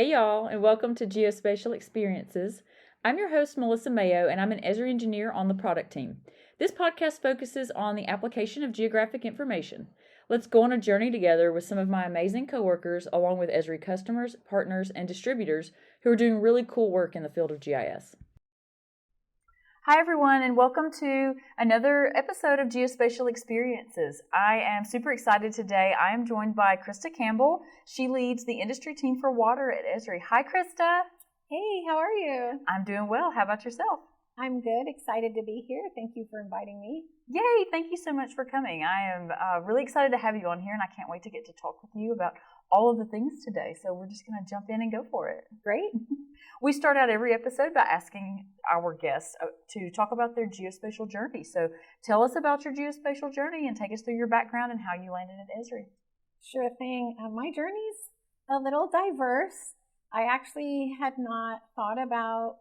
Hey y'all, and welcome to Geospatial Experiences. I'm your host, Melissa Mayo, and I'm an Esri engineer on the product team. This podcast focuses on the application of geographic information. Let's go on a journey together with some of my amazing coworkers, along with Esri customers, partners, and distributors who are doing really cool work in the field of GIS. Hi everyone, and welcome to another episode of Geospatial Experiences. I am super excited today. I am joined by Christa Campbell. She leads the industry team for water at Esri. Hi Christa. Hey, how are you? I'm doing well. How about yourself? I'm good. Excited to be here. Thank you for inviting me. Yay, thank you so much for coming. I am really excited to have you on here, and I can't wait to get to talk with you about all of the things today. So we're just going to jump in and go for it. Great. We start out every episode by asking our guests to talk about their geospatial journey. So tell us about your geospatial journey and take us through your background and how you landed at Esri. Sure thing. My journey's a little diverse. I actually had not thought about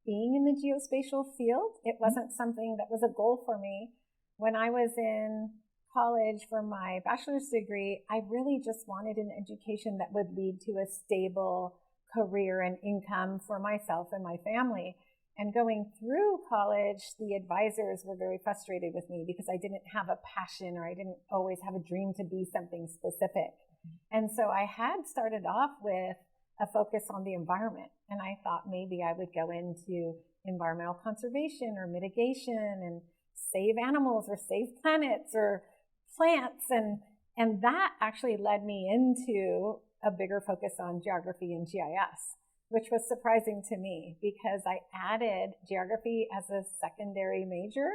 being in the geospatial field. It wasn't something that was a goal for me. When I was in college for my bachelor's degree, I really just wanted an education that would lead to a stable career and income for myself and my family. And going through college, the advisors were very frustrated with me because I didn't have a passion, or I didn't always have a dream to be something specific. And so I had started off with a focus on the environment, and I thought maybe I would go into environmental conservation or mitigation and save animals or save planets or plants, and that actually led me into a bigger focus on geography and GIS, which was surprising to me because I added geography as a secondary major,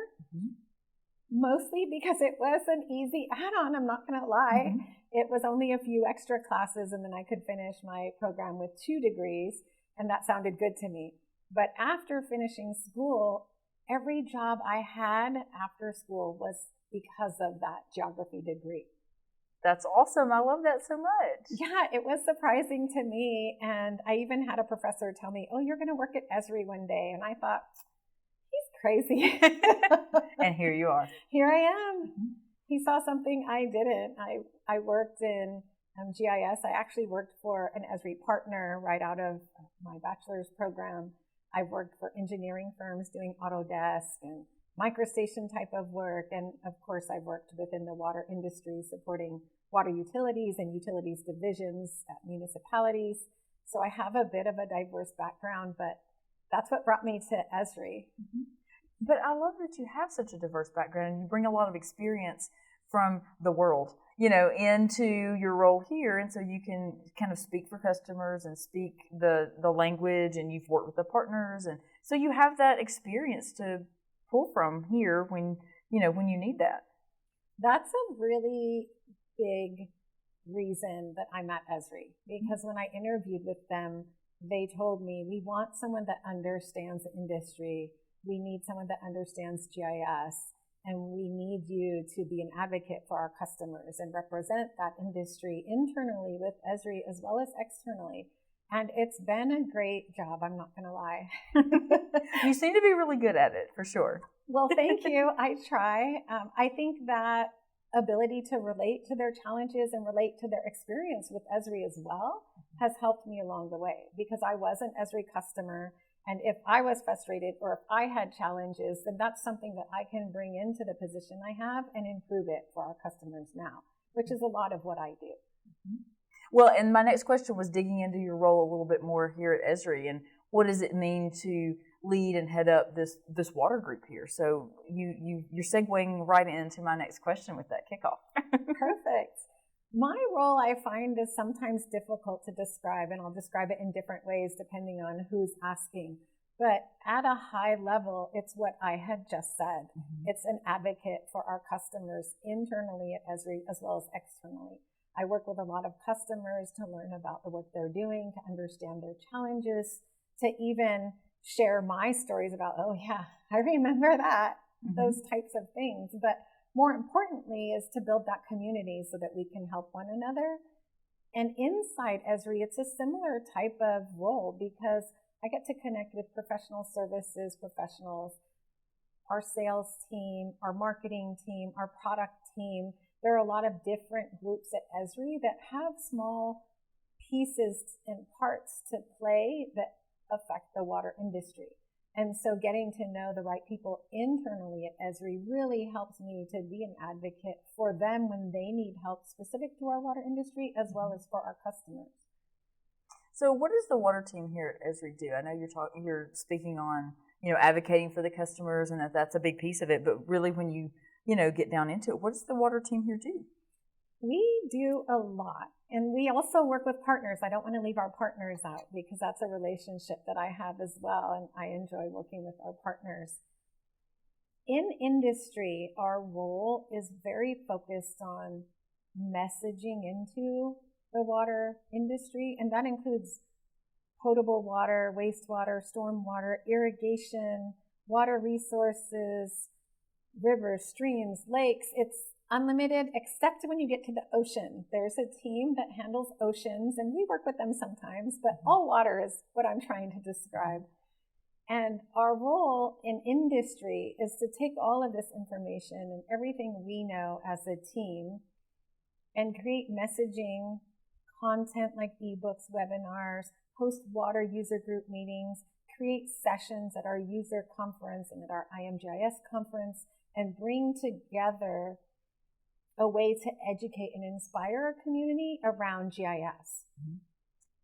mostly because it was an easy add-on, I'm not going to lie. It was only a few extra classes, and then I could finish my program with 2 degrees, and that sounded good to me. But after finishing school, every job I had after school was because of that geography degree. That's awesome. I love that so much. Yeah, it was surprising to me. And I even had a professor tell me, oh, you're going to work at Esri one day. And I thought, he's crazy. And here you are. Here I am. He saw something I didn't. I worked in GIS. I actually worked for an Esri partner right out of my bachelor's program. I worked for engineering firms doing Autodesk and microstation type of work. And of course, I worked within the water industry supporting water utilities and utilities divisions at municipalities. So I have a bit of a diverse background, but that's what brought me to Esri. But I love that you have such a diverse background and you bring a lot of experience from the world, into your role here. And so you can kind of speak for customers and speak the language, and you've worked with the partners. And so you have that experience to pull from here when you need that. That's a really big reason that I'm at Esri, because when I interviewed with them, they told me, we want someone that understands the industry. We need someone that understands GIS, and we need you to be an advocate for our customers and represent that industry internally with Esri as well as externally. And it's been a great job, I'm not going to lie. You seem to be really good at it, for sure. Well, thank you. I try. I think that ability to relate to their challenges and relate to their experience with Esri as well has helped me along the way, because I was an Esri customer. And if I was frustrated or if I had challenges, then that's something that I can bring into the position I have and improve it for our customers now, which is a lot of what I do. Well, and my next question was digging into your role a little bit more here at Esri, and what does it mean to lead and head up this water group here? So you're segueing right into my next question with that kickoff. Perfect. My role, I find, is sometimes difficult to describe, and I'll describe it in different ways depending on who's asking. But at a high level, it's what I had just said. It's an advocate for our customers internally at Esri as well as externally. I work with a lot of customers to learn about the work they're doing, to understand their challenges, to even share my stories about, oh yeah, I remember that, those types of things. But more importantly is to build that community so that we can help one another. And inside Esri, it's a similar type of role, because I get to connect with professional services professionals, our sales team, our marketing team, our product team. There are a lot of different groups at Esri that have small pieces and parts to play that affect the water industry. And so getting to know the right people internally at Esri really helps me to be an advocate for them when they need help specific to our water industry, as well as for our customers. So what does the water team here at Esri do? I know you're speaking on, advocating for the customers, and that's a big piece of it, but really when you get down into it, what does the water team here do? We do a lot. And we also work with partners. I don't want to leave our partners out because that's a relationship that I have as well. And I enjoy working with our partners. In industry, our role is very focused on messaging into the water industry. And that includes potable water, wastewater, stormwater, irrigation, water resources, rivers, streams, lakes. It's unlimited, except when you get to the ocean. There's a team that handles oceans, and we work with them sometimes, but all water is what I'm trying to describe. And our role in industry is to take all of this information and everything we know as a team and create messaging, content like ebooks, webinars, host water user group meetings, create sessions at our user conference and at our IMGIS conference, and bring together a way to educate and inspire our community around GIS. Mm-hmm.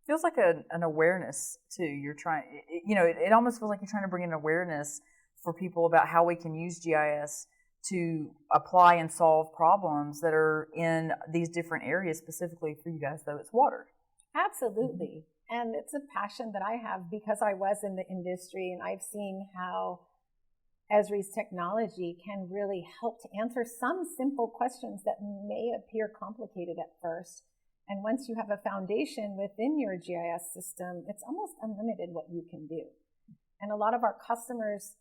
Feels like an awareness too. You're trying, it almost feels like you're trying to bring an awareness for people about how we can use GIS to apply and solve problems that are in these different areas. Specifically for you guys, though, it's water. Absolutely. Mm-hmm. And it's a passion that I have because I was in the industry and I've seen how Esri's technology can really help to answer some simple questions that may appear complicated at first. And once you have a foundation within your GIS system, it's almost unlimited what you can do. And a lot of our customers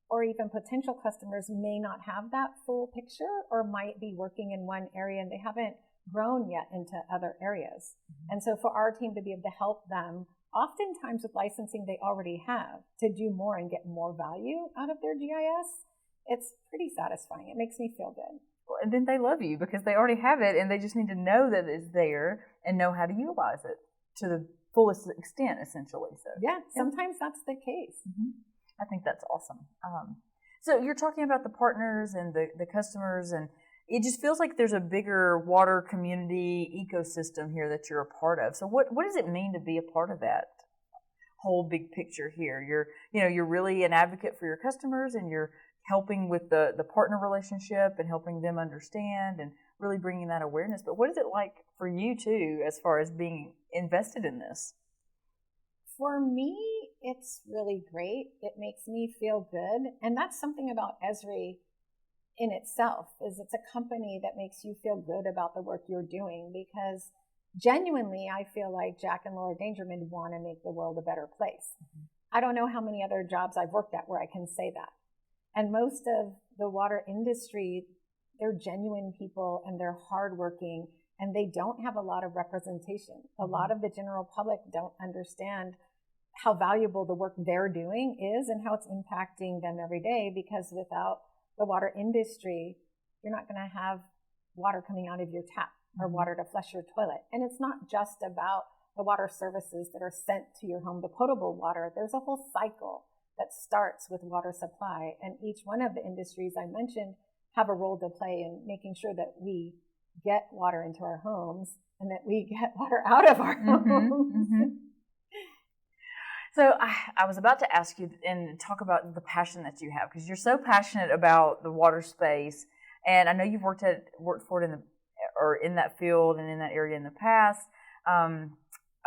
or even potential customers may not have that full picture or might be working in one area and they haven't grown yet into other areas. Mm-hmm. And so for our team to be able to help them, oftentimes with licensing they already have, to do more and get more value out of their GIS, it's pretty satisfying. It makes me feel good. Well, and then they love you because they already have it and they just need to know that it's there and know how to utilize it to the fullest extent, essentially. So yeah, sometimes that's the case. Mm-hmm. I think that's awesome. So you're talking about the partners and the customers, and it just feels like there's a bigger water community ecosystem here that you're a part of. So what does it mean to be a part of that whole big picture here? You're really an advocate for your customers, and you're helping with the partner relationship and helping them understand and really bringing that awareness. But what is it like for you too, as far as being invested in this? For me, it's really great. It makes me feel good. And that's something about Esri in itself, is it's a company that makes you feel good about the work you're doing, because genuinely, I feel like Jack and Laura Dangerman want to make the world a better place. Mm-hmm. I don't know how many other jobs I've worked at where I can say that. And most of the water industry, they're genuine people and they're hardworking and they don't have a lot of representation. Mm-hmm. A lot of the general public don't understand how valuable the work they're doing is and how it's impacting them every day, because without the water industry, you're not going to have water coming out of your tap or water to flush your toilet. And it's not just about the water services that are sent to your home, the potable water. There's a whole cycle that starts with water supply. And each one of the industries I mentioned have a role to play in making sure that we get water into our homes and that we get water out of our homes. Mm-hmm. So I was about to ask you and talk about the passion that you have, because you're so passionate about the water space, and I know you've worked for it in that field and in that area in the past.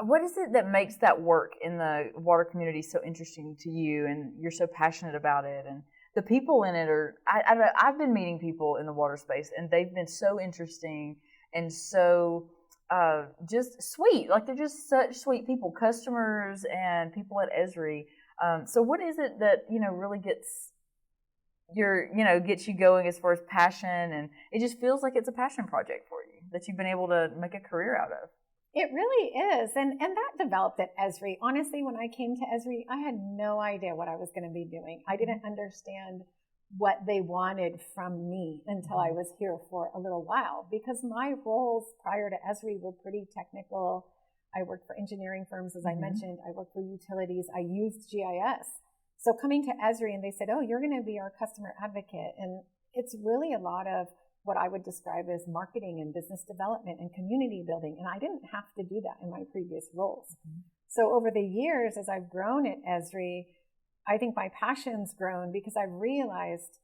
What is it that makes that work in the water community so interesting to you, and you're so passionate about it? And the people in it are, I've been meeting people in the water space, and they've been so interesting and so just sweet. Like, they're just such sweet people, customers and people at Esri. So what is it that, really gets you going as far as passion? And it just feels like it's a passion project for you that you've been able to make a career out of. It really is. And that developed at Esri. Honestly, when I came to Esri, I had no idea what I was going to be doing. I didn't understand what they wanted from me until I was here for a little while, because my roles prior to Esri were pretty technical. I worked for engineering firms, as I mentioned. I worked for utilities. I used GIS. So coming to Esri, and they said, oh, you're going to be our customer advocate. And it's really a lot of what I would describe as marketing and business development and community building. And I didn't have to do that in my previous roles. So over the years, as I've grown at Esri, I think my passion's grown because I've realized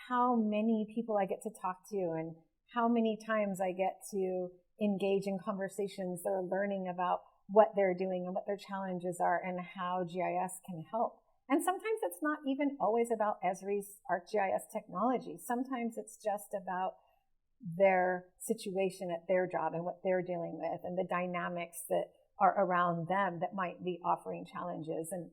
how many people I get to talk to and how many times I get to engage in conversations that are learning about what they're doing and what their challenges are and how GIS can help. And sometimes it's not even always about Esri's ArcGIS technology. Sometimes it's just about their situation at their job and what they're dealing with and the dynamics that are around them that might be offering challenges. And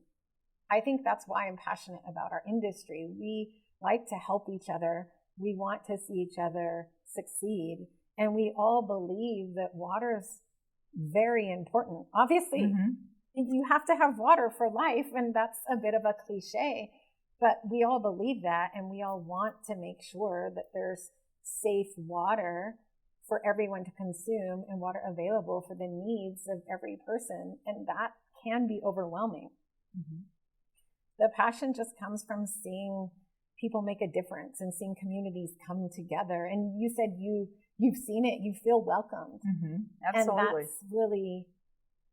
I think that's why I'm passionate about our industry. We like to help each other. We want to see each other succeed. And we all believe that water's very important. Obviously, you have to have water for life, and that's a bit of a cliche, but we all believe that, and we all want to make sure that there's safe water for everyone to consume and water available for the needs of every person, and that can be overwhelming. The passion just comes from seeing people make a difference and seeing communities come together. And you said you've seen it, you feel welcomed. Absolutely. And that's really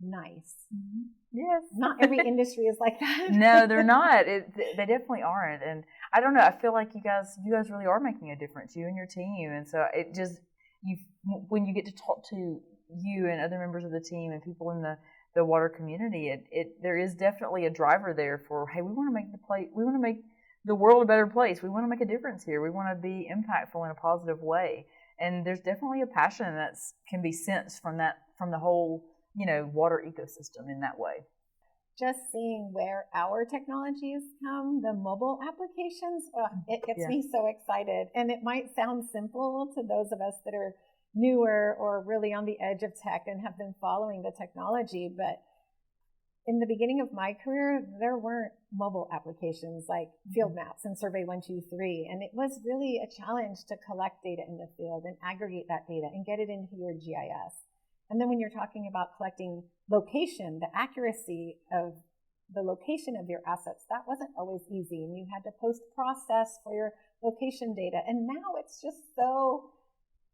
nice. Yes. Not every industry is like that. No, they're not. They definitely aren't. And I don't know, I feel like you guys really are making a difference, you and your team. And so it just, when you get to talk to you and other members of the team and people in the water community, there is definitely a driver there for, hey, we want to make the world a better place. We want to make a difference here. We want to be impactful in a positive way. And there's definitely a passion that can be sensed from the whole, water ecosystem in that way. Just seeing where our technologies come, the mobile applications, it gets me so excited. And it might sound simple to those of us that are newer or really on the edge of tech and have been following the technology. But in the beginning of my career, there weren't mobile applications like field maps and Survey 123. And it was really a challenge to collect data in the field and aggregate that data and get it into your GIS. And then when you're talking about collecting location, the accuracy of the location of your assets, that wasn't always easy. And you had to post-process for your location data. And now it's just so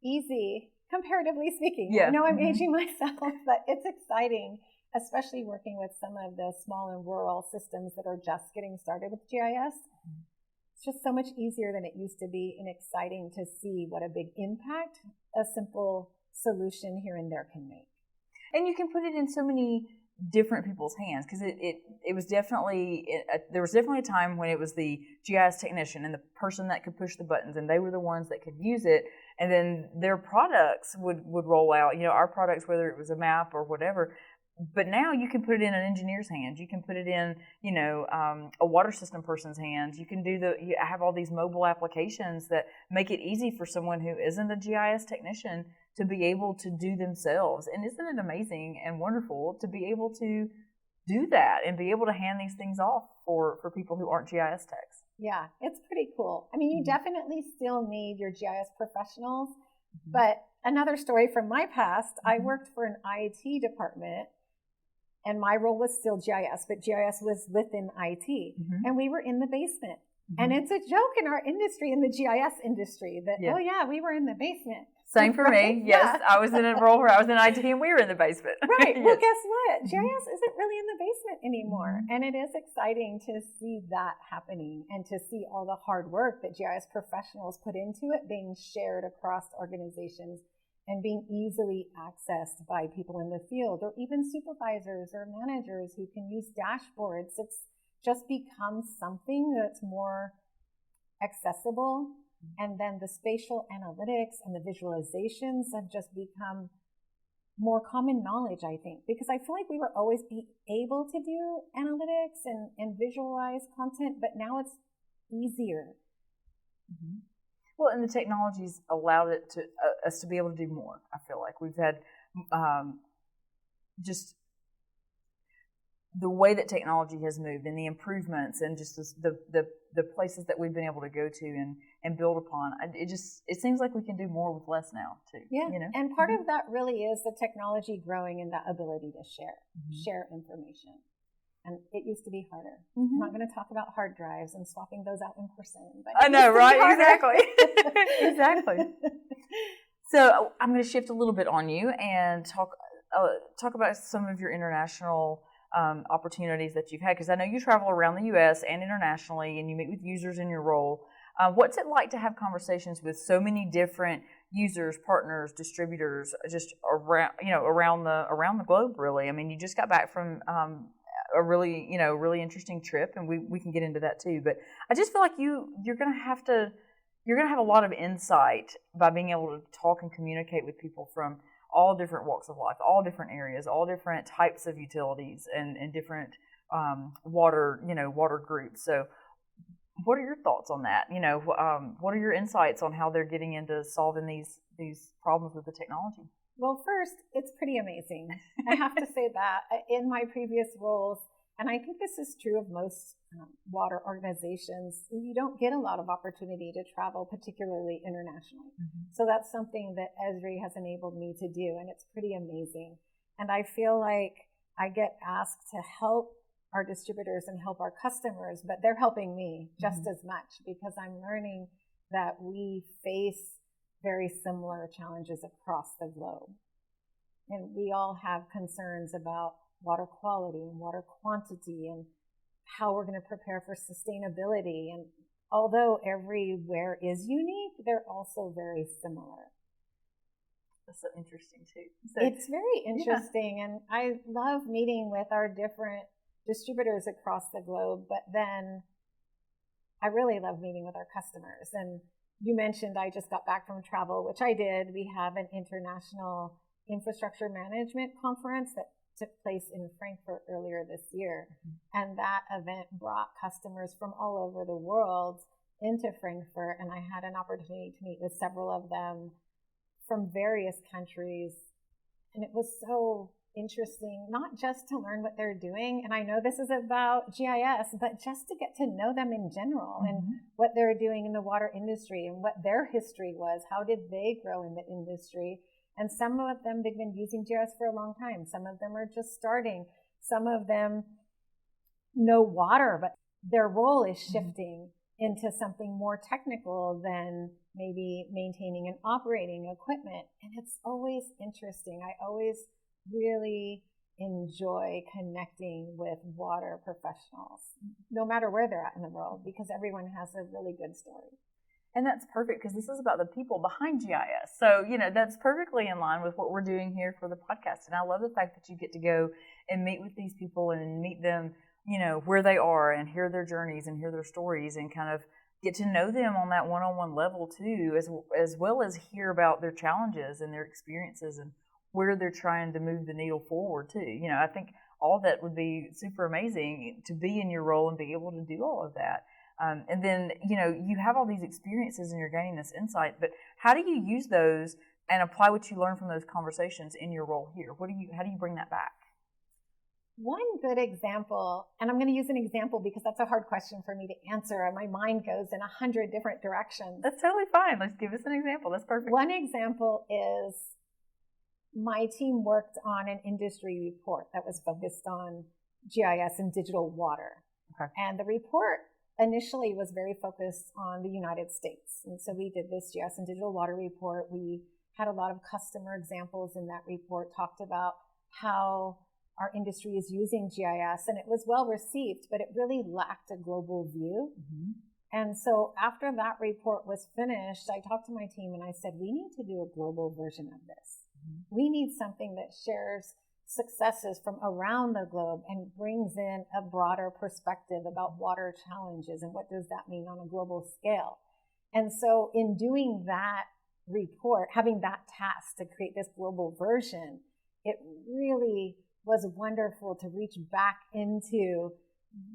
easy, comparatively speaking. Yeah. I know I'm aging myself, but it's exciting, especially working with some of the small and rural systems that are just getting started with GIS. It's just so much easier than it used to be, and exciting to see what a big impact a simple solution here and there can make. And you can put it in so many different people's hands, because it was definitely, there was definitely a time when it was the GIS technician and the person that could push the buttons, and they were the ones that could use it, and then their products would roll out, our products, whether it was a map or whatever. But now you can put it in an engineer's hands. You can put it in, a water system person's hands. You can you have all these mobile applications that make it easy for someone who isn't a GIS technician to be able to do themselves. And isn't it amazing and wonderful to be able to do that and be able to hand these things off for people who aren't GIS techs? Yeah, it's pretty cool. I mean, you definitely still need your GIS professionals, but another story from my past, I worked for an IT department, and my role was still GIS, but GIS was within IT. And we were in the basement. And it's a joke in our industry, in the GIS industry, that, oh yeah, we were in the basement. Same for me. Yes, I was in a role where I was in IT and we were in the basement. Right. Well, guess what? GIS isn't really in the basement anymore. And it is exciting to see that happening and to see all the hard work that GIS professionals put into it being shared across organizations and being easily accessed by people in the field, or even supervisors or managers who can use dashboards. It's just become something that's more accessible. And then the spatial analytics and the visualizations have just become more common knowledge, I think, because I feel like we were always able to do analytics and visualize content, but now it's easier. Well, and the technology's allowed it to us to be able to do more. I feel like we've had just the way that technology has moved and the improvements and just the places that we've been able to go to and build upon, it seems like we can do more with less now too. Yeah, you know? and part of that really is the technology growing and that ability to share information. And it used to be harder. I'm not going to talk about hard drives and swapping those out in person. But I know, right? Exactly. Exactly. So I'm going to shift a little bit on you and talk about some of your international opportunities that you've had, because I know you travel around the U.S. and internationally, and you meet with users in your role. What's it like to have conversations with so many different users, partners, distributors, just around the globe? Really, I mean, you just got back from a really interesting trip, and we can get into that too. But I just feel like you're going to have a lot of insight by being able to talk and communicate with people from all different walks of life, all different areas, all different types of utilities, and different water groups. So, what are your thoughts on that? What are your insights on how they're getting into solving these problems with the technology? Well, first, it's pretty amazing. I have to say that in my previous roles, and I think this is true of most water organizations, you don't get a lot of opportunity to travel, particularly internationally. So that's something that Esri has enabled me to do, and it's pretty amazing. And I feel like I get asked to help our distributors and help our customers, but they're helping me just as much, because I'm learning that we face very similar challenges across the globe. And we all have concerns about water quality and water quantity and how we're going to prepare for sustainability. And although everywhere is unique, they're also very similar. That's so interesting too. It's very interesting. And I love meeting with our different distributors across the globe, but then I really love meeting with our customers. And you mentioned I just got back from travel, which I did. We have an international infrastructure management conference that took place in Frankfurt earlier this year. And that event brought customers from all over the world into Frankfurt. And I had an opportunity to meet with several of them from various countries. And it was so interesting, not just to learn what they're doing. And I know this is about GIS, but just to get to know them in general and what they're doing in the water industry and what their history was. How did they grow in the industry? And some of them, they've been using GIS for a long time. Some of them are just starting. Some of them know water, but their role is shifting into something more technical than maybe maintaining and operating equipment. And it's always interesting. I always really enjoy connecting with water professionals, no matter where they're at in the world, because everyone has a really good story. And that's perfect, because this is about the people behind GIS. So, that's perfectly in line with what we're doing here for the podcast. And I love the fact that you get to go and meet with these people and meet them, where they are, and hear their journeys and hear their stories, and kind of get to know them on that one-on-one level too, as well as hear about their challenges and their experiences and where they're trying to move the needle forward too. I think all that would be super amazing to be in your role and be able to do all of that. And then, you have all these experiences and you're gaining this insight, but how do you use those and apply what you learn from those conversations in your role here? How do you bring that back? One good example, and I'm going to use an example because that's a hard question for me to answer, and my mind goes in 100 different directions. That's totally fine. Let's give us an example. That's perfect. One example is my team worked on an industry report that was focused on GIS and digital water. Okay. And the report initially was very focused on the United States. And so we did this GIS and digital water report. We had a lot of customer examples in that report, talked about how our industry is using GIS, and it was well received, but it really lacked a global view. And so after that report was finished, I talked to my team and I said, we need to do a global version of this. We need something that shares successes from around the globe and brings in a broader perspective about water challenges and what does that mean on a global scale. And so in doing that report, having that task to create this global version, it really was wonderful to reach back into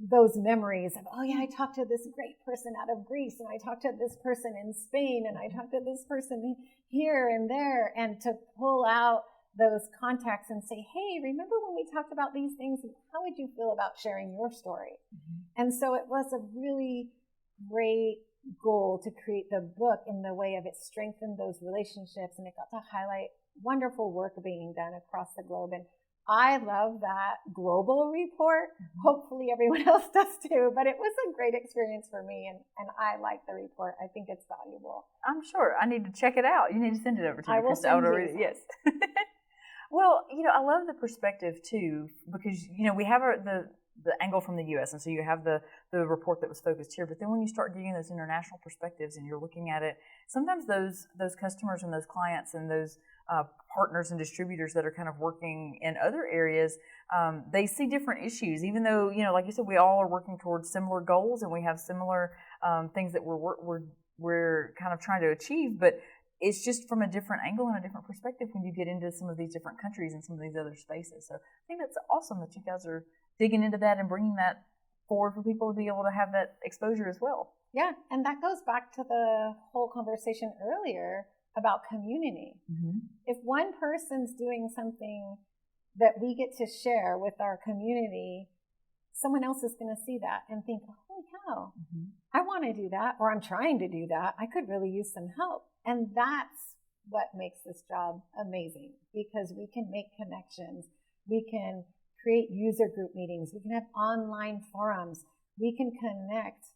those memories of, oh yeah, I talked to this great person out of Greece, and I talked to this person in Spain, and I talked to this person here and there, and to pull out those contacts and say, hey, remember when we talked about these things? How would you feel about sharing your story? Mm-hmm. And so it was a really great goal to create the book in the way of it strengthened those relationships, and it got to highlight wonderful work being done across the globe. And I love that global report. Mm-hmm. Hopefully everyone else does too, but it was a great experience for me, and I like the report. I think it's valuable. I'm sure. I need to check it out. You need to send it over to me. I will send you. Yes. Well, I love the perspective too, because, we have the angle from the U.S., and so you have the report that was focused here, but then when you start digging those international perspectives and you're looking at it, sometimes those customers and those clients and those partners and distributors that are kind of working in other areas, they see different issues, even though, like you said, we all are working towards similar goals and we have similar things that we're kind of trying to achieve, but it's just from a different angle and a different perspective when you get into some of these different countries and some of these other spaces. So I think that's awesome that you guys are digging into that and bringing that forward for people to be able to have that exposure as well. Yeah, and that goes back to the whole conversation earlier about community. Mm-hmm. If one person's doing something that we get to share with our community, someone else is going to see that and think, holy cow, mm-hmm. I want to do that, or I'm trying to do that. I could really use some help. And that's what makes this job amazing, because we can make connections. We can create user group meetings. We can have online forums. We can connect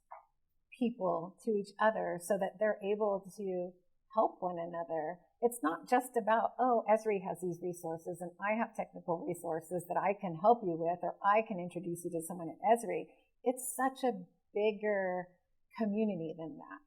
people to each other so that they're able to help one another. It's not just about, oh, Esri has these resources and I have technical resources that I can help you with, or I can introduce you to someone at Esri. It's such a bigger community than that.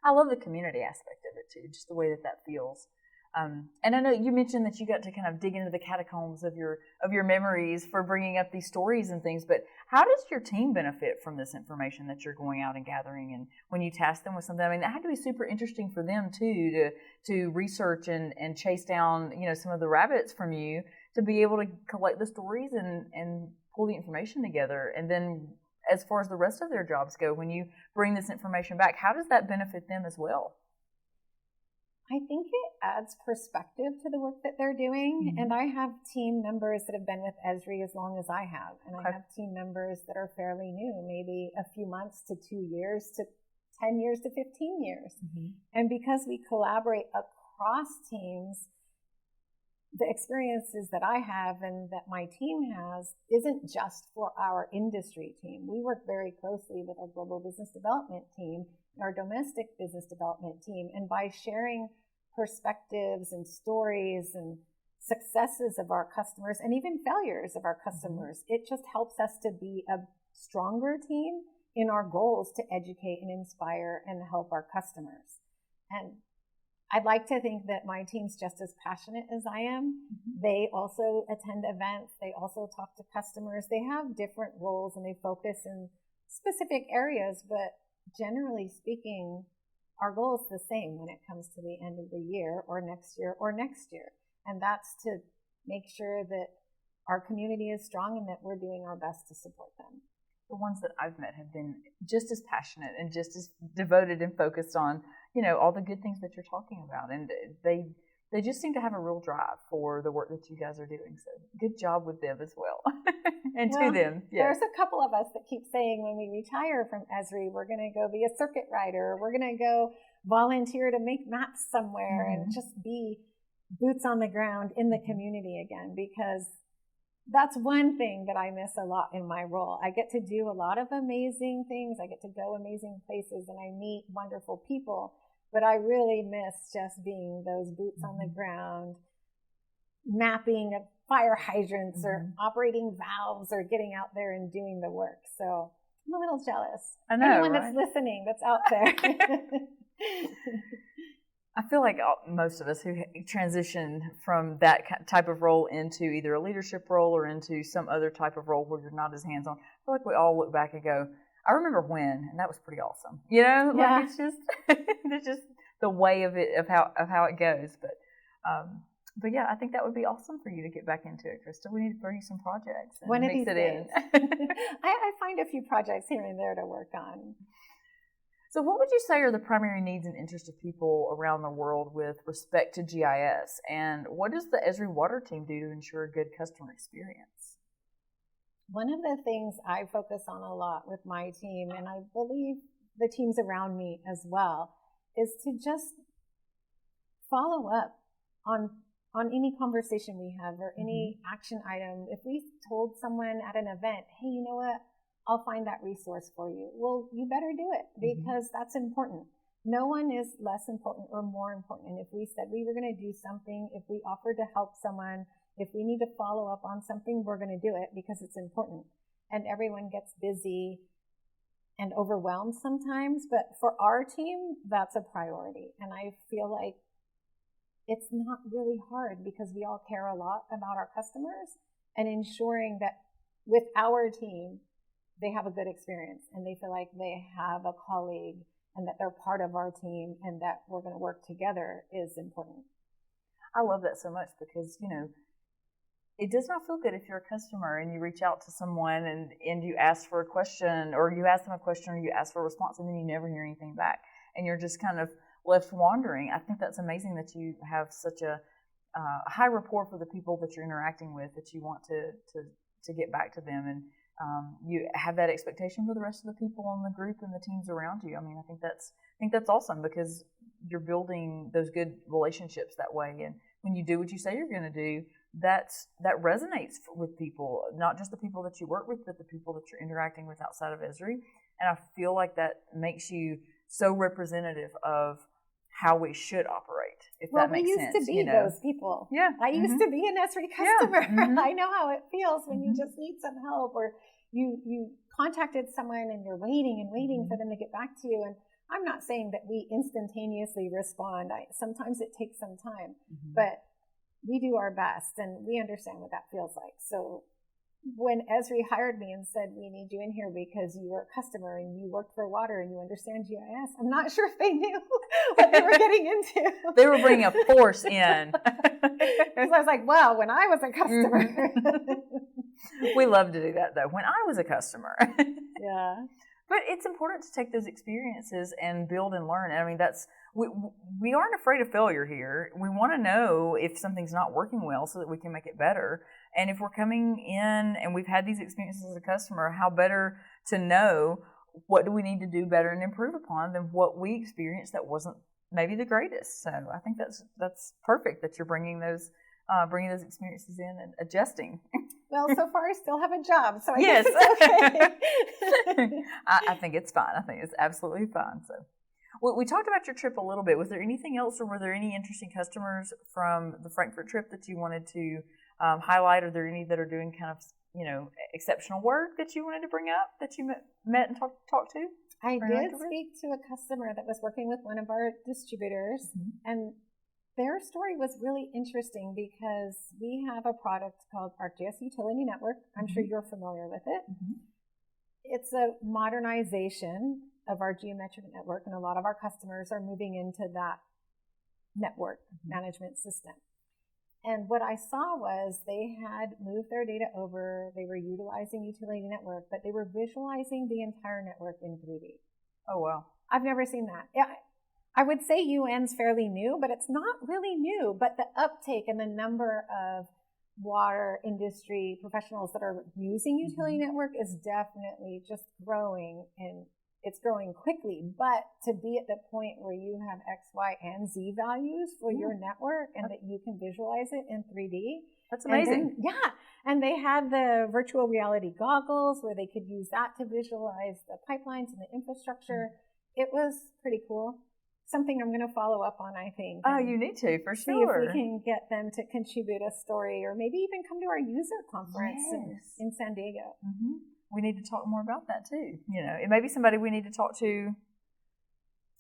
I love the community aspect of it too, just the way that feels. And I know you mentioned that you got to kind of dig into the catacombs of your memories for bringing up these stories and things, but how does your team benefit from this information that you're going out and gathering? And when you task them with something, I mean, that had to be super interesting for them too, to research and chase down, some of the rabbits from you, to be able to collect the stories and pull the information together. And then as far as the rest of their jobs go, when you bring this information back, how does that benefit them as well? I think it adds perspective to the work that they're doing. Mm-hmm. And I have team members that have been with Esri as long as I have. And okay. I have team members that are fairly new, maybe a few months to 2 years to 10 years to 15 years. Mm-hmm. And because we collaborate across teams, the experiences that I have and that my team has isn't just for our industry team. We work very closely with our global business development team, our domestic business development team, and by sharing perspectives and stories and successes of our customers and even failures of our customers, mm-hmm. it just helps us to be a stronger team in our goals to educate and inspire and help our customers. And I'd like to think that my team's just as passionate as I am. Mm-hmm. They also attend events. They also talk to customers. They have different roles and they focus in specific areas, but generally speaking, our goal is the same when it comes to the end of the year or next year or next year. And that's to make sure that our community is strong and that we're doing our best to support them. The ones that I've met have been just as passionate and just as devoted and focused on, all the good things that you're talking about. And they just seem to have a real drive for the work that you guys are doing. So good job with them as well. And to them. Yes. There's a couple of us that keep saying when we retire from Esri, we're going to go be a circuit rider. We're going to go volunteer to make maps somewhere mm-hmm. and just be boots on the ground in the community again, because that's one thing that I miss a lot in my role. I get to do a lot of amazing things. I get to go amazing places and I meet wonderful people, but I really miss just being those boots mm-hmm. on the ground, mapping fire hydrants mm-hmm. or operating valves or getting out there and doing the work. So I'm a little jealous. I know, anyone right? That's listening, that's out there. I feel like most of us who transition from that type of role into either a leadership role or into some other type of role where you're not as hands-on, I feel like we all look back and go, I remember when, and that was pretty awesome. Yeah. Like it's just the way of it, of how it goes. But yeah, I think that would be awesome for you to get back into it, Christa. We need to bring you some projects and one mix of these it days. in. I find a few projects here and there to work on. So what would you say are the primary needs and interests of people around the world with respect to GIS? And what does the Esri Water team do to ensure a good customer experience? One of the things I focus on a lot with my team, and I believe the teams around me as well, is to just follow up on any conversation we have or any action item. If we told someone at an event, hey, you know what, I'll find that resource for you. Well, you better do it because that's important. No one is less important or more important. And if we said we were going to do something, if we offered to help someone, if we need to follow up on something, we're going to do it because it's important. And everyone gets busy and overwhelmed sometimes. But for our team, that's a priority. And I feel like it's not really hard because we all care a lot about our customers and ensuring that with our team, they have a good experience and they feel like they have a colleague and that they're part of our team and that we're going to work together is important. I love that so much because, you know, it does not feel good if you're a customer and you reach out to someone and you ask for a question or you ask them a question or you ask for a response and then you never hear anything back and you're just kind of left wandering. I think that's amazing that you have such a high rapport for the people that you're interacting with, that you want to get back to them, and you have that expectation for the rest of the people in the group and the teams around you. I mean, I think that's awesome because you're building those good relationships that way. And when you do what you say you're going to do, that resonates with people, not just the people that you work with, but the people that you're interacting with outside of Esri. And I feel like that makes you so representative of how we should operate, if that makes sense. Well, we used to be those people. Yeah. I used to be an Esri customer. Yeah. I know how it feels when you just need some help or you contacted someone and you're waiting and waiting for them to get back to you. And I'm not saying that we instantaneously respond. Sometimes it takes some time, but we do our best and we understand what that feels like. So when Esri hired me and said, we need you in here because you were a customer and you worked for water and you understand GIS, I'm not sure if they knew what they were getting into. They were bringing a force in. Because I was like, well, when I was a customer. We love to do that, though. When I was a customer. Yeah. But it's important to take those experiences and build and learn. I mean, we aren't afraid of failure here. We want to know if something's not working well so that we can make it better. And if we're coming in and we've had these experiences as a customer, how better to know what do we need to do better and improve upon than what we experienced that wasn't maybe the greatest. So I think that's perfect that you're bringing those experiences in and adjusting. Well, so far I still have a job, so I yes. guess it's okay. I think it's fine. I think it's absolutely fine. So, we talked about your trip a little bit. Was there anything else, or were there any interesting customers from the Frankfurt trip that you wanted to highlight? Are there any that are doing kind of, exceptional work that you wanted to bring up that you met and talked to? I did speak to a customer that was working with one of our distributors, and their story was really interesting because we have a product called ArcGIS Utility Network. I'm sure you're familiar with it. It's a modernization of our geometric network, and a lot of our customers are moving into that network management system. And what I saw was they had moved their data over, they were utilizing Utility Network, but they were visualizing the entire network in 3D. Oh, wow. I've never seen that. Yeah, I would say UN's fairly new, but it's not really new. But the uptake and the number of water industry professionals that are using Utility Network is definitely just growing, and it's growing quickly. But to be at the point where you have X, Y, and Z values for your network and that you can visualize it in 3D. That's amazing. And they had the virtual reality goggles where they could use that to visualize the pipelines and the infrastructure. It was pretty cool. Something I'm going to follow up on, I think. Oh, you need to, for sure. See if we can get them to contribute a story or maybe even come to our user conference in San Diego. We need to talk more about that too. It may be somebody we need to talk to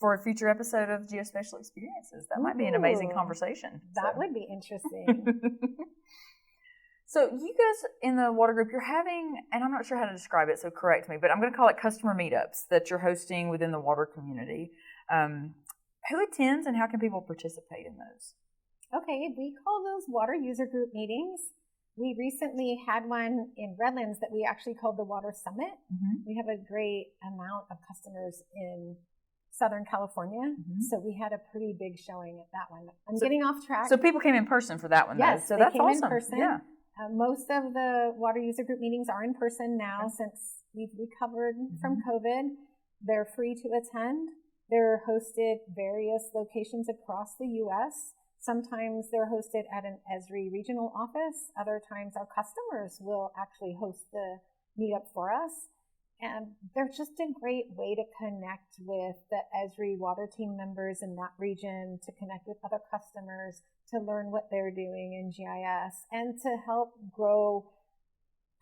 for a future episode of Geospatial Experiences. That might be an amazing conversation. That would be interesting. So you guys in the water group, you're having, and I'm not sure how to describe it, so correct me, but I'm going to call it customer meetups that you're hosting within the water community. Who attends and how can people participate in those? Okay, we call those water user group meetings. We recently had one in Redlands that we actually called the Water Summit. We have a great amount of customers in Southern California. So we had a pretty big showing at that one. I'm getting off track. So people came in person for that one, though. Yes, So they that's came awesome. in person. Yeah. Most of the water user group meetings are in person now since we've recovered from COVID. They're free to attend. They're hosted various locations across the U.S. Sometimes they're hosted at an Esri regional office. Other times our customers will actually host the meetup for us. And they're just a great way to connect with the Esri water team members in that region, to connect with other customers, to learn what they're doing in GIS, and to help grow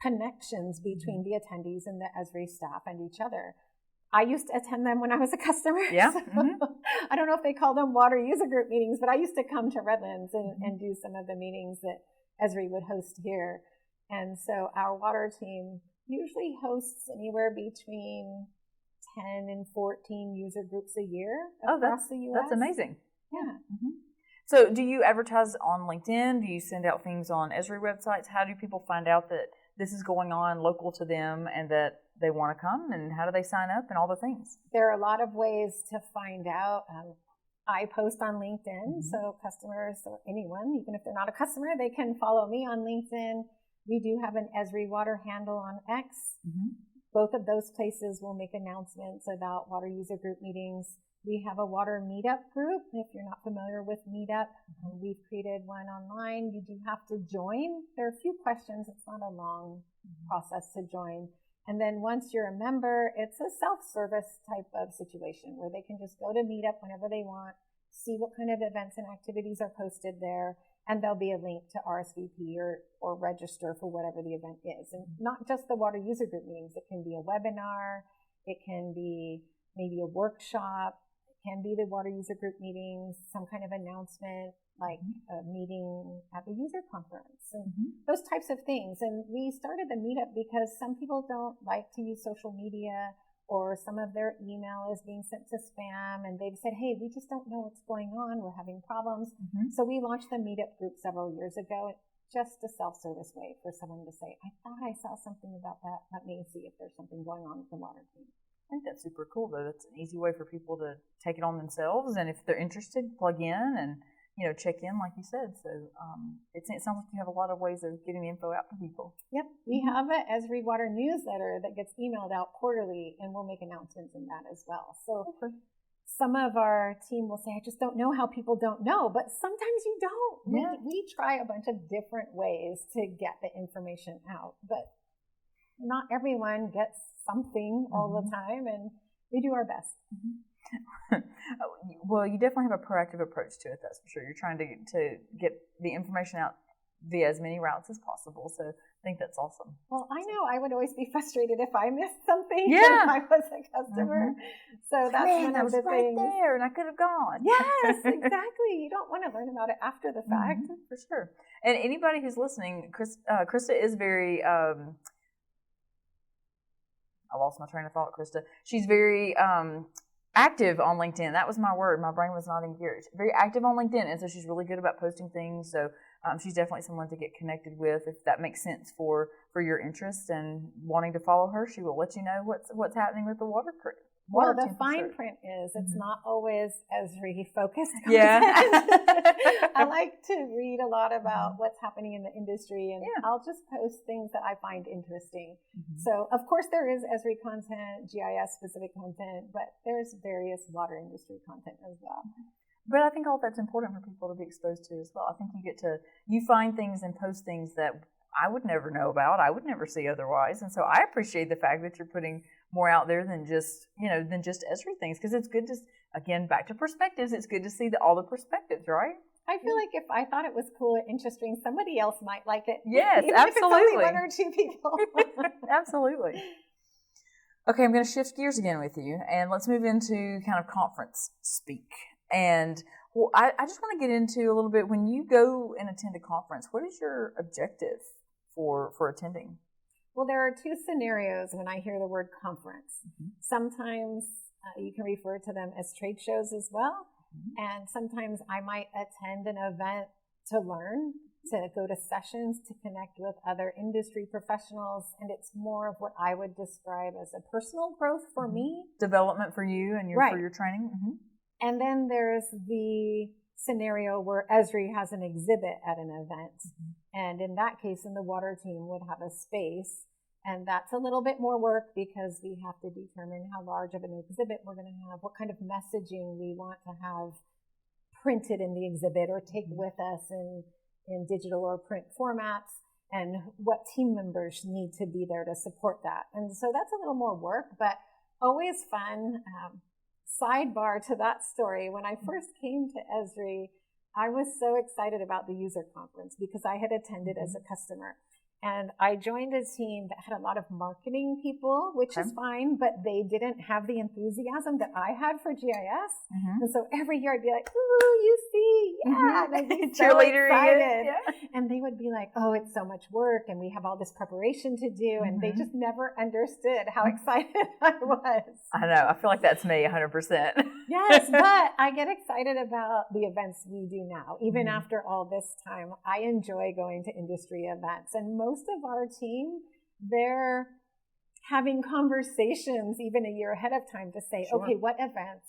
connections between the attendees and the Esri staff and each other. I used to attend them when I was a customer. Yeah. So I don't know if they call them water user group meetings, but I used to come to Redlands and do some of the meetings that Esri would host here. And so our water team usually hosts anywhere between 10 and 14 user groups a year across the U.S. That's amazing. Yeah. So do you advertise on LinkedIn? Do you send out things on Esri websites? How do people find out that this is going on local to them and that they want to come, and how do they sign up and all the things? There are a lot of ways to find out. I post on LinkedIn, so customers or anyone, even if they're not a customer, they can follow me on LinkedIn. We do have an Esri Water handle on X. Both of those places will make announcements about water user group meetings. We have a water meetup group. If you're not familiar with Meetup, we've created one online. You do have to join. There are a few questions. It's not a long process to join. And then once you're a member, it's a self-service type of situation where they can just go to Meetup whenever they want, see what kind of events and activities are posted there, and there'll be a link to RSVP or register for whatever the event is. And not just the water user group meetings. It can be a webinar. It can be maybe a workshop. It can be the water user group meetings, some kind of announcement, like a meeting at the user conference and those types of things. And we started the meetup because some people don't like to use social media, or some of their email is being sent to spam, and they've said, hey, we just don't know what's going on. We're having problems. So we launched the meetup group several years ago, just a self-service way for someone to say, I thought I saw something about that. Let me see if there's something going on with the water team. I think that's super cool, though. That's an easy way for people to take it on themselves, and if they're interested, plug in and check in, like you said. So it sounds like you have a lot of ways of getting the info out to people. Yep. We have a Esri Water newsletter that gets emailed out quarterly, and we'll make announcements in that as well. So some of our team will say, I just don't know how people don't know, but sometimes you don't. Yeah. We try a bunch of different ways to get the information out, but not everyone gets something all the time, and we do our best. Well, you definitely have a proactive approach to it, that's for sure. You're trying to get the information out via as many routes as possible. So I think that's awesome. Well, I know I would always be frustrated if I missed something when I was a customer. So that's one of the things. Right there, and I could have gone. Yes, exactly. You don't want to learn about it after the fact. For sure. And anybody who's listening, Christa is very... I lost my train of thought, Christa. She's very active on LinkedIn. That was my word. My brain was not in gear. Very active on LinkedIn, and so she's really good about posting things. So she's definitely someone to get connected with if that makes sense for your interest and wanting to follow her. She will let you know what's happening with the water crew. Well, the fine print is it's not always Esri focused content. Yeah. I like to read a lot about what's happening in the industry, and I'll just post things that I find interesting. So, of course, there is Esri content, GIS specific content, but there's various water industry content as well. But I think all that's important for people to be exposed to as well. I think you find things and post things that I would never know about, I would never see otherwise. And so I appreciate the fact that you're putting more out there than just Esri things, because it's good to, again, back to perspectives, it's good to see all the perspectives, right? I feel like if I thought it was cool and interesting, somebody else might like it. Yes, even absolutely. If it's only one or two people. Absolutely. Okay, I'm going to shift gears again with you, and let's move into kind of conference speak. And well, I just want to get into a little bit, when you go and attend a conference, what is your objective for attending? Well, there are two scenarios when I hear the word conference. Sometimes you can refer to them as trade shows as well. And sometimes I might attend an event to learn to go to sessions, to connect with other industry professionals. And it's more of what I would describe as a personal growth for me. Development for you and Right. for your training. Mm-hmm. And then there's the scenario where Esri has an exhibit at an event. Mm-hmm. And in that case, the water team would have a space. And that's a little bit more work because we have to determine how large of an exhibit we're going to have, what kind of messaging we want to have printed in the exhibit or take with us in digital or print formats, and what team members need to be there to support that. And so that's a little more work, but always fun. Sidebar to that story, when I first came to Esri, I was so excited about the user conference because I had attended as a customer. And I joined a team that had a lot of marketing people, which is fine, but they didn't have the enthusiasm that I had for GIS. Mm-hmm. And so every year I'd be like, ooh, you see, yeah. Mm-hmm. And I'd be so excited. Yeah. And they would be like, oh, it's so much work and we have all this preparation to do. Mm-hmm. And they just never understood how excited I was. I know. I feel like that's me 100%. Yes, but I get excited about the events we do now. Even after all this time, I enjoy going to industry events. And most of our team, they're having conversations even a year ahead of time to say, okay, what events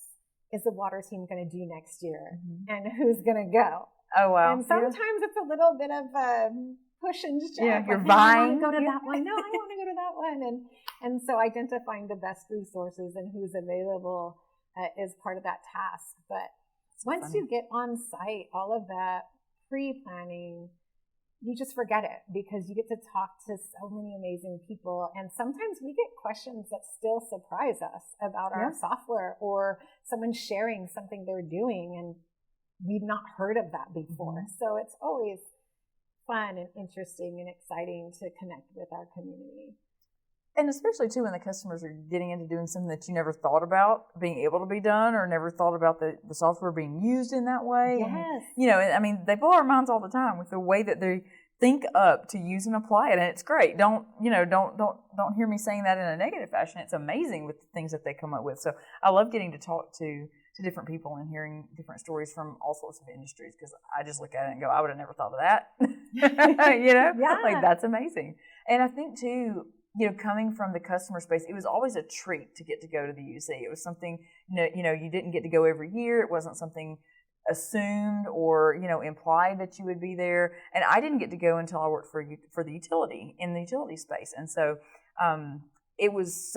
is the water team going to do next year? And who's going to go? Oh, wow. And sometimes it's a little bit of push and shove. Yeah, you're like, vying. I want to go to that one. No, I want to go to that one. And so identifying the best resources and who's available is part of that task. But once you get on site, all of that pre-planning, you just forget it because you get to talk to so many amazing people. And sometimes we get questions that still surprise us about our software, or someone sharing something they're doing and we've not heard of that before. So it's always fun and interesting and exciting to connect with our community. And especially, too, when the customers are getting into doing something that you never thought about being able to be done, or never thought about the software being used in that way. Yes. And, I mean, they blow our minds all the time with the way that they think up to use and apply it. And it's great. Don't hear me saying that in a negative fashion. It's amazing with the things that they come up with. So I love getting to talk to different people and hearing different stories from all sorts of industries, because I just look at it and go, I would have never thought of that. Like, that's amazing. And I think, too, coming from the customer space, it was always a treat to get to go to the UC. It was something, you didn't get to go every year. It wasn't something assumed or, implied that you would be there. And I didn't get to go until I worked for the utility, in the utility space. And so it was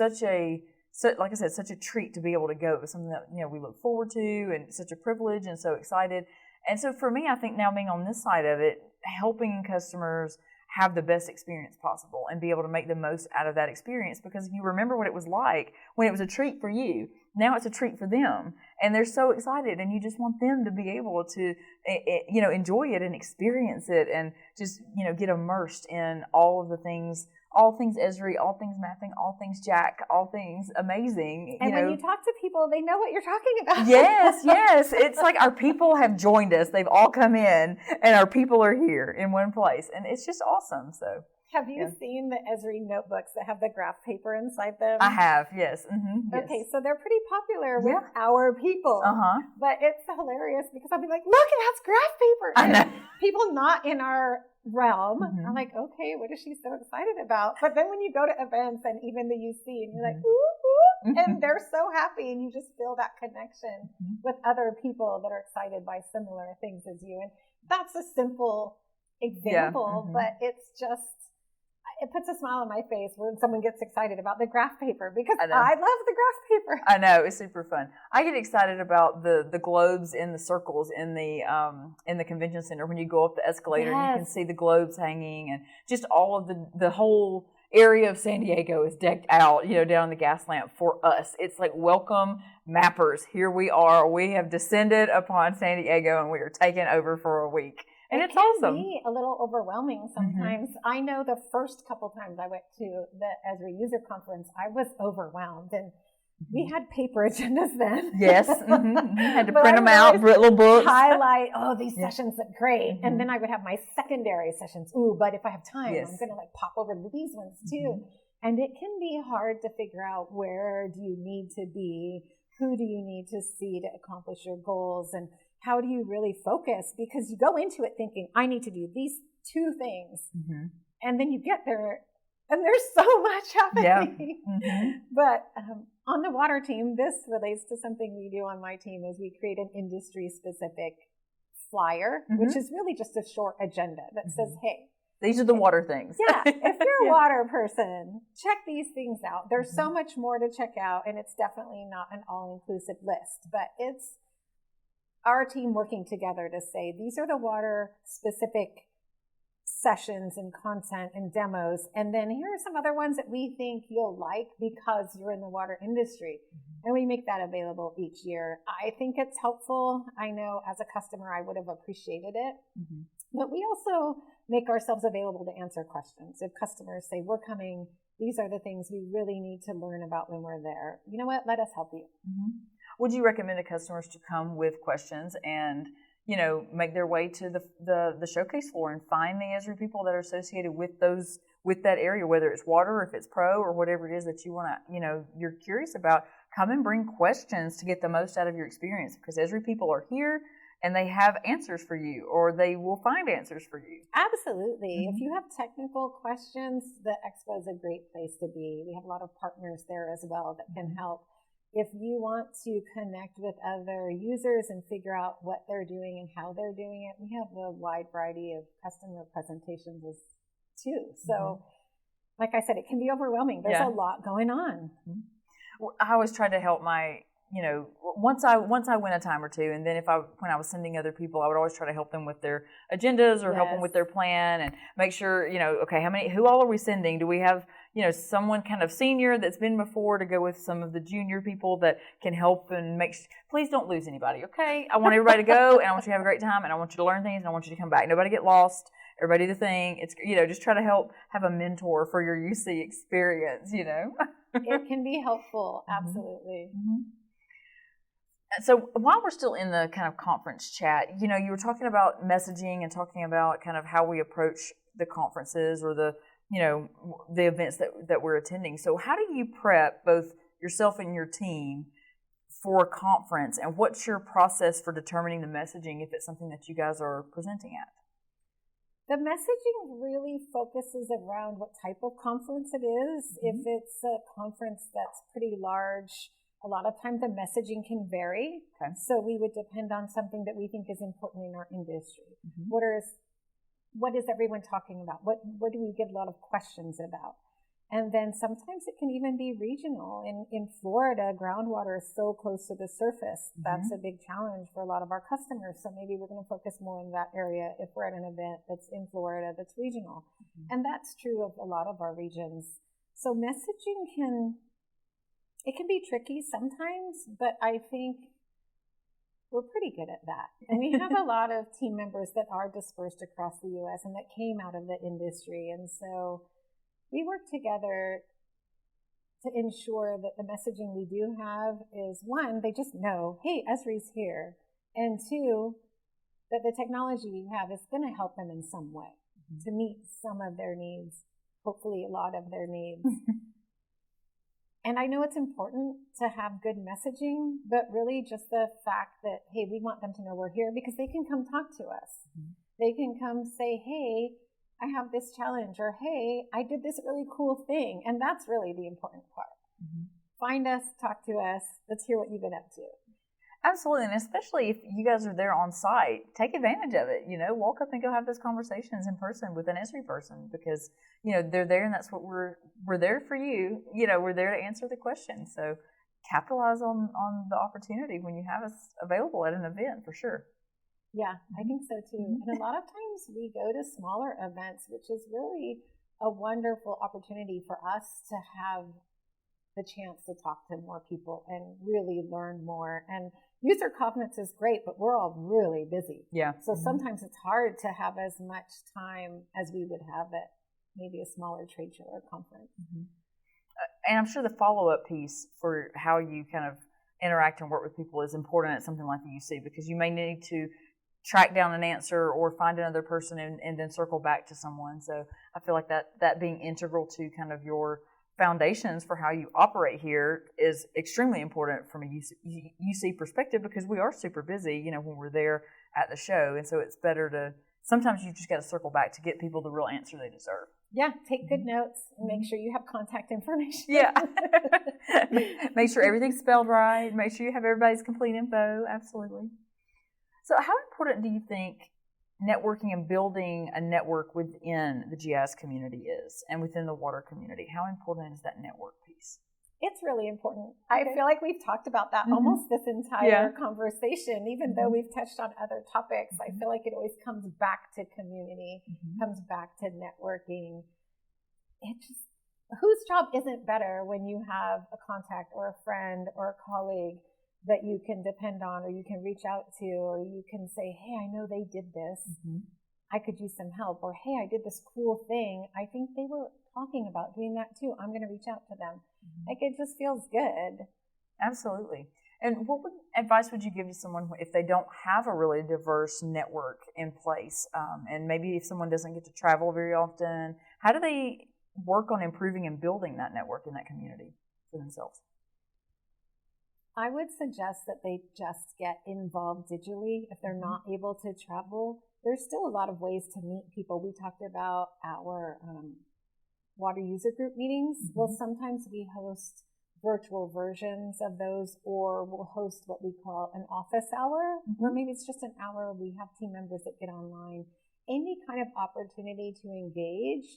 like I said, such a treat to be able to go. It was something that, we look forward to, and such a privilege and so excited. And so for me, I think now being on this side of it, helping customers have the best experience possible and be able to make the most out of that experience, because you remember what it was like when it was a treat for you. Now it's a treat for them, and they're so excited, and you just want them to be able to, enjoy it and experience it, and just, get immersed in all things Esri, all things mapping, all things Jack, all things amazing. And when you talk to people, they know what you're talking about. Yes. It's like our people have joined us. They've all come in, and our people are here in one place. And it's just awesome. So, have you seen the Esri notebooks that have the graph paper inside them? I have, yes. Mm-hmm, yes. Okay, so they're pretty popular with our people. But it's hilarious because I'll be like, look, it has graph paper. I know. People not in our realm are like, okay, what is she so excited about? But then when you go to events and even the UC, and you're like, ooh, and they're so happy, and you just feel that connection with other people that are excited by similar things as you. And that's a simple example, but it's just, it puts a smile on my face when someone gets excited about the graph paper, because I love the graph paper. I know, it's super fun. I get excited about the globes in the circles in the convention center when you go up the escalator and you can see the globes hanging, and just all of the whole area of San Diego is decked out, down the gas lamp for us. It's like, welcome mappers. Here we are. We have descended upon San Diego, and we are taking over for a week. And it's awesome. It can be a little overwhelming sometimes. I know the first couple times I went to the Esri user conference, I was overwhelmed, and we had paper agendas then. Yes, had to print them out, little books. Highlight, these sessions look great. And then I would have my secondary sessions. But if I have time, I'm going to pop over to these ones too. And it can be hard to figure out, where do you need to be? Who do you need to see to accomplish your goals? And how do you really focus? Because you go into it thinking, I need to do these 2 things. And then you get there and there's so much happening. But on the water team, this relates to something we do on my team is we create an industry specific flyer, which is really just a short agenda that says, hey, these are the water things. Yeah. If you're a water person, check these things out. There's so much more to check out, and it's definitely not an all-inclusive list, but it's our team working together to say, these are the water specific sessions and content and demos. And then here are some other ones that we think you'll like because you're in the water industry. And we make that available each year. I think it's helpful. I know as a customer, I would have appreciated it. But we also make ourselves available to answer questions. If customers say, we're coming, these are the things we really need to learn about when we're there. You know what? Let us help you. Would you recommend to customers to come with questions and, make their way to the showcase floor and find the Esri people that are associated with that area, whether it's water, or if it's pro, or whatever it is that you want to, you're curious about? Come and bring questions to get the most out of your experience, because Esri people are here and they have answers for you, or they will find answers for you. Absolutely. If you have technical questions, the expo is a great place to be. We have a lot of partners there as well that can help. If you want to connect with other users and figure out what they're doing and how they're doing it, we have a wide variety of customer presentations too. So, like I said, it can be overwhelming. There's a lot going on. I always try to help my, once I win a time or two, and then when I was sending other people, I would always try to help them with their agendas or help them with their plan and make sure, okay, who all are we sending? Do we have, someone kind of senior that's been before to go with some of the junior people that can help and please don't lose anybody, okay? I want everybody to go, and I want you to have a great time, and I want you to learn things, and I want you to come back. Nobody get lost. Everybody do the thing. It's, just try to have a mentor for your UC experience, It can be helpful. Absolutely. So while we're still in the kind of conference chat, you were talking about messaging and talking about kind of how we approach the conferences or the events that we're attending. So how do you prep both yourself and your team for a conference, and what's your process for determining the messaging if it's something that you guys are presenting at? The messaging really focuses around what type of conference it is. If it's a conference that's pretty large, a lot of times the messaging can vary. Okay. So we would depend on something that we think is important in our industry. What is everyone talking about? What do we get a lot of questions about? And then sometimes it can even be regional. In Florida, groundwater is so close to the surface. That's a big challenge for a lot of our customers. So maybe we're going to focus more in that area if we're at an event that's in Florida that's regional. And that's true of a lot of our regions. So messaging can be tricky sometimes, but I think we're pretty good at that. And we have a lot of team members that are dispersed across the U.S. and that came out of the industry. And so we work together to ensure that the messaging we do have is, one, they just know, hey, Esri's here. And two, that the technology we have is going to help them in some way to meet some of their needs, hopefully a lot of their needs. And I know it's important to have good messaging, but really just the fact that, hey, we want them to know we're here because they can come talk to us. They can come say, hey, I have this challenge, or hey, I did this really cool thing. And that's really the important part. Find us, talk to us. Let's hear what you've been up to. Absolutely. And especially if you guys are there on site, take advantage of it. Walk up and go have those conversations in person with an Esri person, because, they're there, and that's what we're there for you. We're there to answer the questions. So capitalize on the opportunity when you have us available at an event, for sure. Yeah, I think so too. And a lot of times we go to smaller events, which is really a wonderful opportunity for us to have the chance to talk to more people and really learn more. And user conference is great, but we're all really busy. Yeah. So sometimes it's hard to have as much time as we would have at maybe a smaller trade show or conference. And I'm sure the follow-up piece for how you kind of interact and work with people is important at something like the UC, because you may need to track down an answer or find another person and then circle back to someone. So I feel like that being integral to kind of your foundations for how you operate here is extremely important from a UC perspective, because we are super busy, when we're there at the show. And so it's better to, sometimes you just got to circle back to get people the real answer they deserve. Yeah, take good notes and make sure you have contact information. Yeah. Make sure everything's spelled right. Make sure you have everybody's complete info. Absolutely. So how important do you think networking and building a network within the GIS community is, and within the water community? How important is that network piece? It's really important. I feel like we've talked about that almost this entire conversation, even though we've touched on other topics. I feel like it always comes back to community, comes back to networking. Whose job isn't better when you have a contact or a friend or a colleague that you can depend on, or you can reach out to, or you can say, hey, I know they did this. I could use some help. Or, hey, I did this cool thing. I think they were talking about doing that too. I'm going to reach out to them. Like, it just feels good. Absolutely. And what advice would you give to someone if they don't have a really diverse network in place? And maybe if someone doesn't get to travel very often, how do they work on improving and building that network in that community for themselves? I would suggest that they just get involved digitally. If they're not able to travel, there's still a lot of ways to meet people. We talked about our water user group meetings. Well, sometimes we host virtual versions of those, or we'll host what we call an office hour, or maybe it's just an hour. We have team members that get online. Any kind of opportunity to engage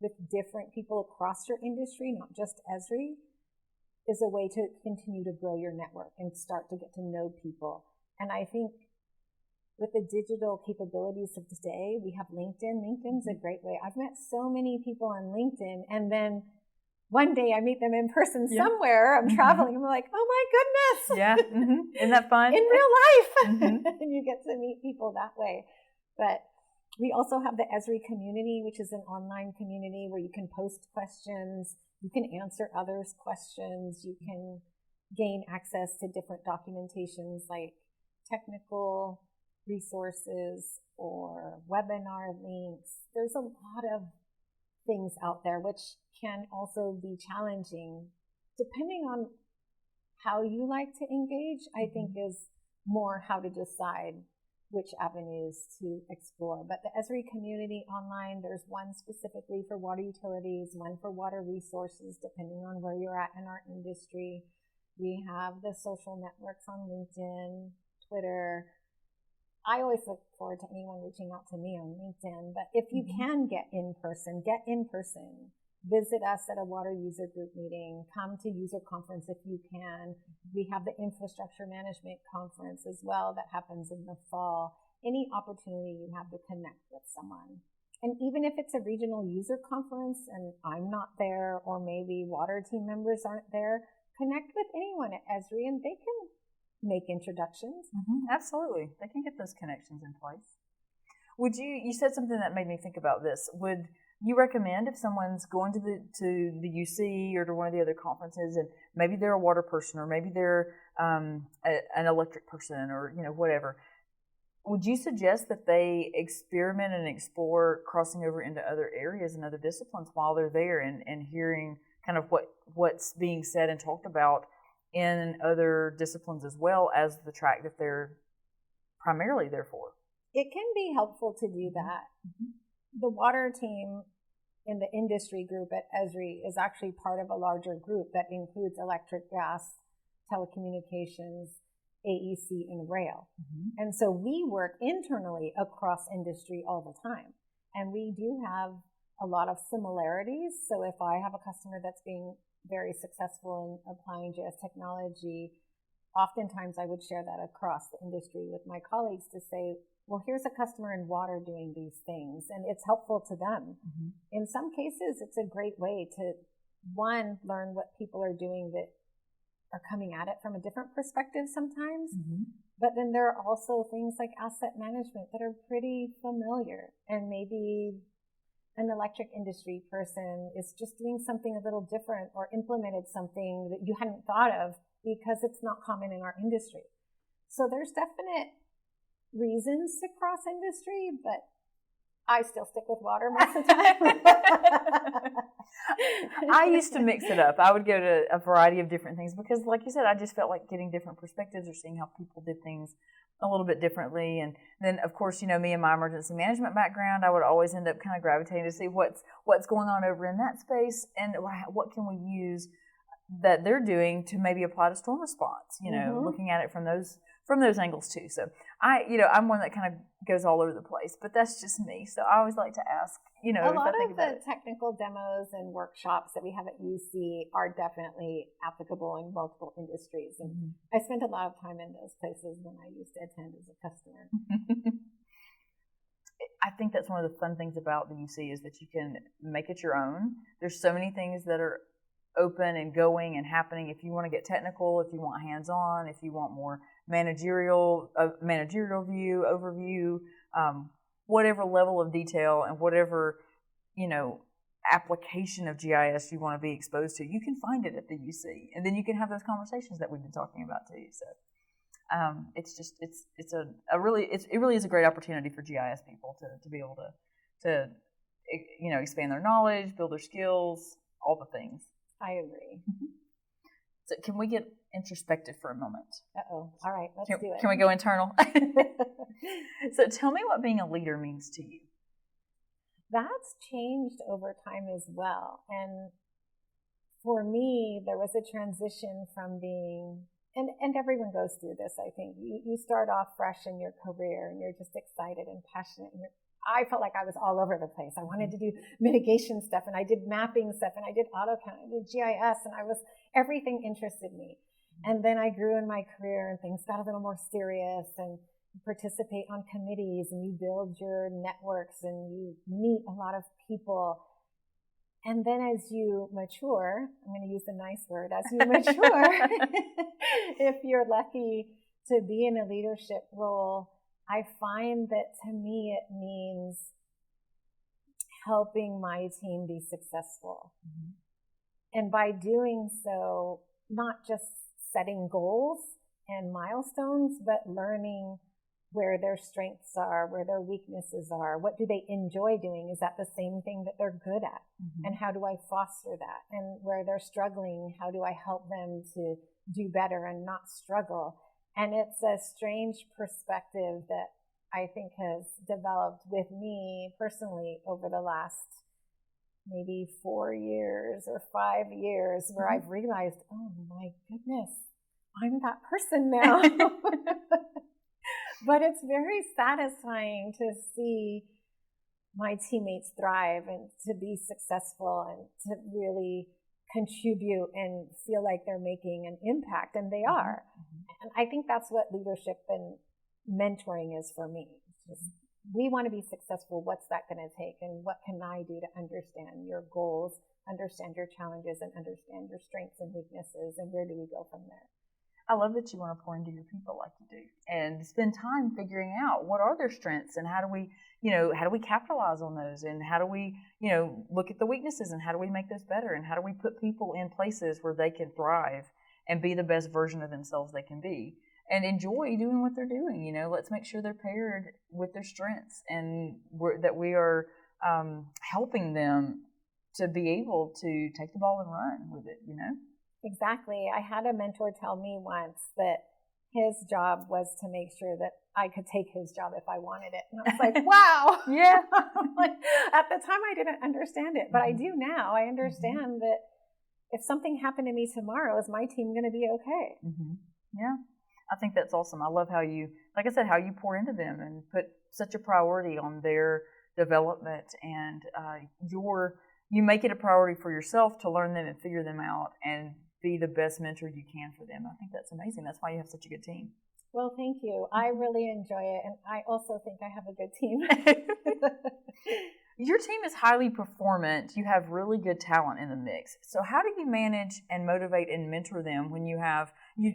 with different people across your industry, not just Esri, is a way to continue to grow your network and start to get to know people. And I think with the digital capabilities of today, we have LinkedIn. LinkedIn's a great way. I've met so many people on LinkedIn, and then one day I meet them in person somewhere. I'm traveling, and I'm like, oh my goodness. Yeah. Isn't that fun? In real life. And you get to meet people that way. But we also have the Esri community, which is an online community where you can post questions. You can answer others' questions. You can gain access to different documentations like technical resources or webinar links. There's a lot of things out there which can also be challenging. Depending on how you like to engage, I think is more how to decide which avenues to explore. But the Esri community online, there's one specifically for water utilities, one for water resources, depending on where you're at in our industry. We have the social networks on LinkedIn, Twitter. I always look forward to anyone reaching out to me on LinkedIn. But if you can get in person, get in person. Visit us at a water user group meeting. Come to user conference if you can. We have the infrastructure management conference as well that happens in the fall. Any opportunity you have to connect with someone. And even if it's a regional user conference and I'm not there, or maybe water team members aren't there, connect with anyone at Esri and they can make introductions. Absolutely. They can get those connections in place. You said something that made me think about this. Would you recommend, if someone's going to the UC or to one of the other conferences, and maybe they're a water person, or maybe they're an electric person, or whatever, would you suggest that they experiment and explore crossing over into other areas and other disciplines while they're there, and hearing kind of what's being said and talked about in other disciplines as well as the track that they're primarily there for? It can be helpful to do that. The water team in the industry group at Esri is actually part of a larger group that includes electric, gas, telecommunications, AEC, and rail. And so we work internally across industry all the time. And we do have a lot of similarities. So if I have a customer that's being very successful in applying GIS technology, oftentimes I would share that across the industry with my colleagues to say, well, here's a customer in water doing these things, and it's helpful to them. In some cases, it's a great way to, one, learn what people are doing that are coming at it from a different perspective sometimes. But then there are also things like asset management that are pretty familiar, and maybe an electric industry person is just doing something a little different, or implemented something that you hadn't thought of because it's not common in our industry. So there's definite reasons to cross industry, but I still stick with water most of the time. I used to mix it up. I would go to a variety of different things because, like you said, I just felt like getting different perspectives or seeing how people did things a little bit differently. And then, of course, me and my emergency management background, I would always end up kind of gravitating to see what's going on over in that space and what can we use that they're doing to maybe apply to storm response. Looking at it from those angles too. So I'm one that kind of goes all over the place, but that's just me. So I always like to ask, a lot of the technical demos and workshops that we have at UC are definitely applicable in multiple industries. And I spent a lot of time in those places when I used to attend as a customer. I think that's one of the fun things about the UC is that you can make it your own. There's so many things that are open and going and happening. If you want to get technical, if you want hands-on, if you want more managerial view, overview, whatever level of detail and whatever, application of GIS you want to be exposed to, you can find it at the UC. And then you can have those conversations that we've been talking about too. So it really is a great opportunity for GIS people to be able to expand their knowledge, build their skills, all the things. I agree. So can we get introspective for a moment? Uh-oh. All right, let's do it. Can we go internal? So tell me what being a leader means to you. That's changed over time as well. And for me, there was a transition from being, and everyone goes through this, I think. You start off fresh in your career and you're just excited and passionate. And I felt like I was all over the place. I wanted to do mitigation stuff, and I did mapping stuff, and I did AutoCAD, I did GIS, and everything interested me. And then I grew in my career and things got a little more serious, and you participate on committees and you build your networks and you meet a lot of people. And then as you mature, I'm going to use a nice word, as you mature, if you're lucky to be in a leadership role, I find that to me it means helping my team be successful. And by doing so, not just setting goals and milestones, but learning where their strengths are, where their weaknesses are, what do they enjoy doing? Is that the same thing that they're good at? And how do I foster that? And where they're struggling, how do I help them to do better and not struggle? And it's a strange perspective that I think has developed with me personally over the last maybe 4 years or 5 years, where I've realized, oh my goodness, I'm that person now. But it's very satisfying to see my teammates thrive and to be successful and to really contribute and feel like they're making an impact, and they are. And I think that's what leadership and mentoring is for me. It's just, we want to be successful. What's that going to take? And what can I do to understand your goals, understand your challenges, and understand your strengths and weaknesses, and where do we go from there? I love that you want to pour into your people like you do and spend time figuring out what are their strengths and how do we capitalize on those, and how do we, look at the weaknesses and how do we make those better, and how do we put people in places where they can thrive and be the best version of themselves they can be and enjoy doing what they're doing. Let's make sure they're paired with their strengths and that we are helping them to be able to take the ball and run with it, Exactly. I had a mentor tell me once that his job was to make sure that I could take his job if I wanted it. And I was like, wow. Yeah. At the time, I didn't understand it, but I do now. I understand that if something happened to me tomorrow, is my team going to be okay? Yeah. I think that's awesome. I love how you, like I said, how you pour into them and put such a priority on their development, and you make it a priority for yourself to learn them and figure them out and be the best mentor you can for them. I think that's amazing. That's why you have such a good team. Well, thank you. I really enjoy it, and I also think I have a good team. Your team is highly performant. You have really good talent in the mix. So how do you manage and motivate and mentor them when you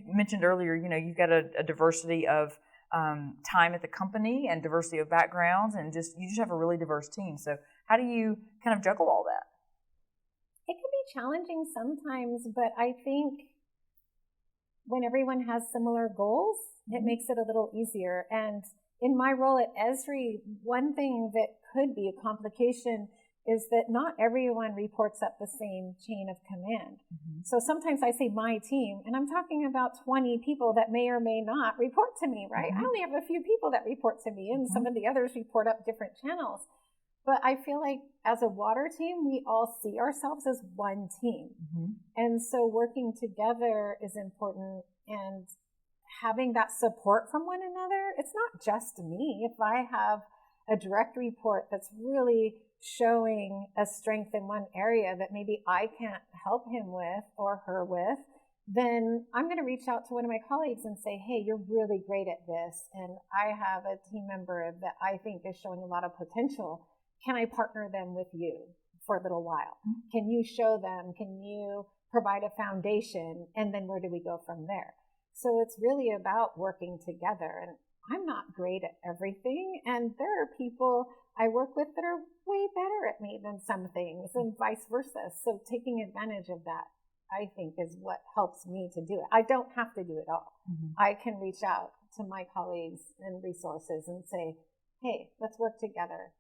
mentioned earlier, you've got a diversity of time at the company and diversity of backgrounds, and you just have a really diverse team. So how do you kind of juggle all that? It can be challenging sometimes, but I think when everyone has similar goals, it makes it a little easier. And in my role at Esri, one thing that could be a complication is that not everyone reports up the same chain of command. So sometimes I say my team, and I'm talking about 20 people that may or may not report to me, right? I only have a few people that report to me, and some of the others report up different channels. But I feel like as a water team, we all see ourselves as one team. And so working together is important, and having that support from one another. It's not just me. If I have a direct report that's really showing a strength in one area that maybe I can't help him with or her with, then I'm going to reach out to one of my colleagues and say, hey, you're really great at this, and I have a team member that I think is showing a lot of potential. Can I partner them with you for a little while? Can you show them? Can you provide a foundation? And then where do we go from there? So it's really about working together. And I'm not great at everything, and there are people I work with that are way better at me than some things, and vice versa. So taking advantage of that, I think, is what helps me to do it. I don't have to do it all. I can reach out to my colleagues and resources and say, hey, let's work together.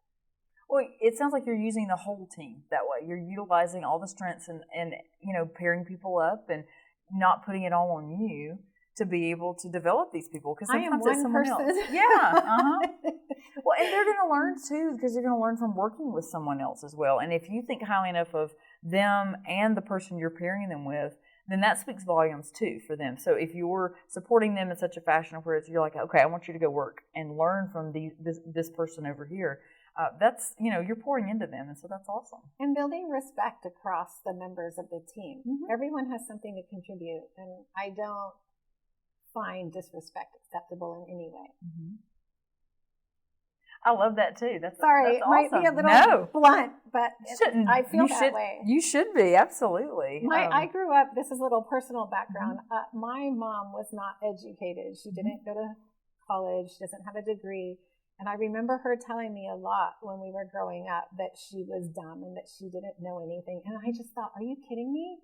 Well, it sounds like you're using the whole team that way. You're utilizing all the strengths and pairing people up and not putting it all on you to be able to develop these people, because sometimes it's someone else. Well, and they're going to learn too, because they're going to learn from working with someone else as well. And if you think highly enough of them and the person you're pairing them with, then that speaks volumes too for them. So if you're supporting them in such a fashion where you're like, okay, I want you to go work and learn from this person over here, that's, you're pouring into them. And so that's awesome. And building respect across the members of the team. Everyone has something to contribute, and I don't find disrespect acceptable in any way. I love that too. That's sorry, that's it might awesome. be a little blunt, but I feel that way. You should be, absolutely. I grew up, this is a little personal background. My mom was not educated. She didn't go to college, doesn't have a degree. And I remember her telling me a lot when we were growing up that she was dumb and that she didn't know anything. And I just thought, are you kidding me?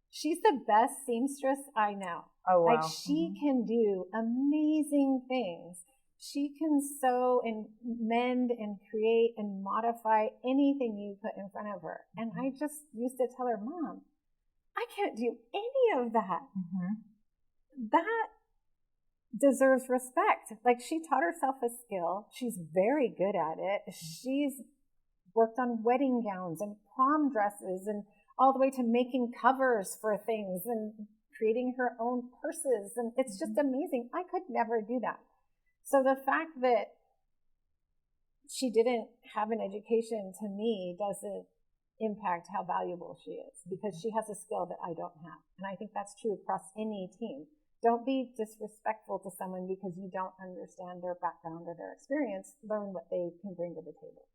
She's the best seamstress I know. Oh, wow. Like, she can do amazing things. She can sew and mend and create and modify anything you put in front of her. And I just used to tell her, Mom, I can't do any of that. That deserves respect. Like, she taught herself a skill. She's very good at it. She's worked on wedding gowns and prom dresses and all the way to making covers for things and creating her own purses. And it's just amazing. I could never do that. So the fact that she didn't have an education, to me, doesn't impact how valuable she is, because she has a skill that I don't have. And I think that's true across any team. Don't be disrespectful to someone because you don't understand their background or their experience. Learn what they can bring to the table.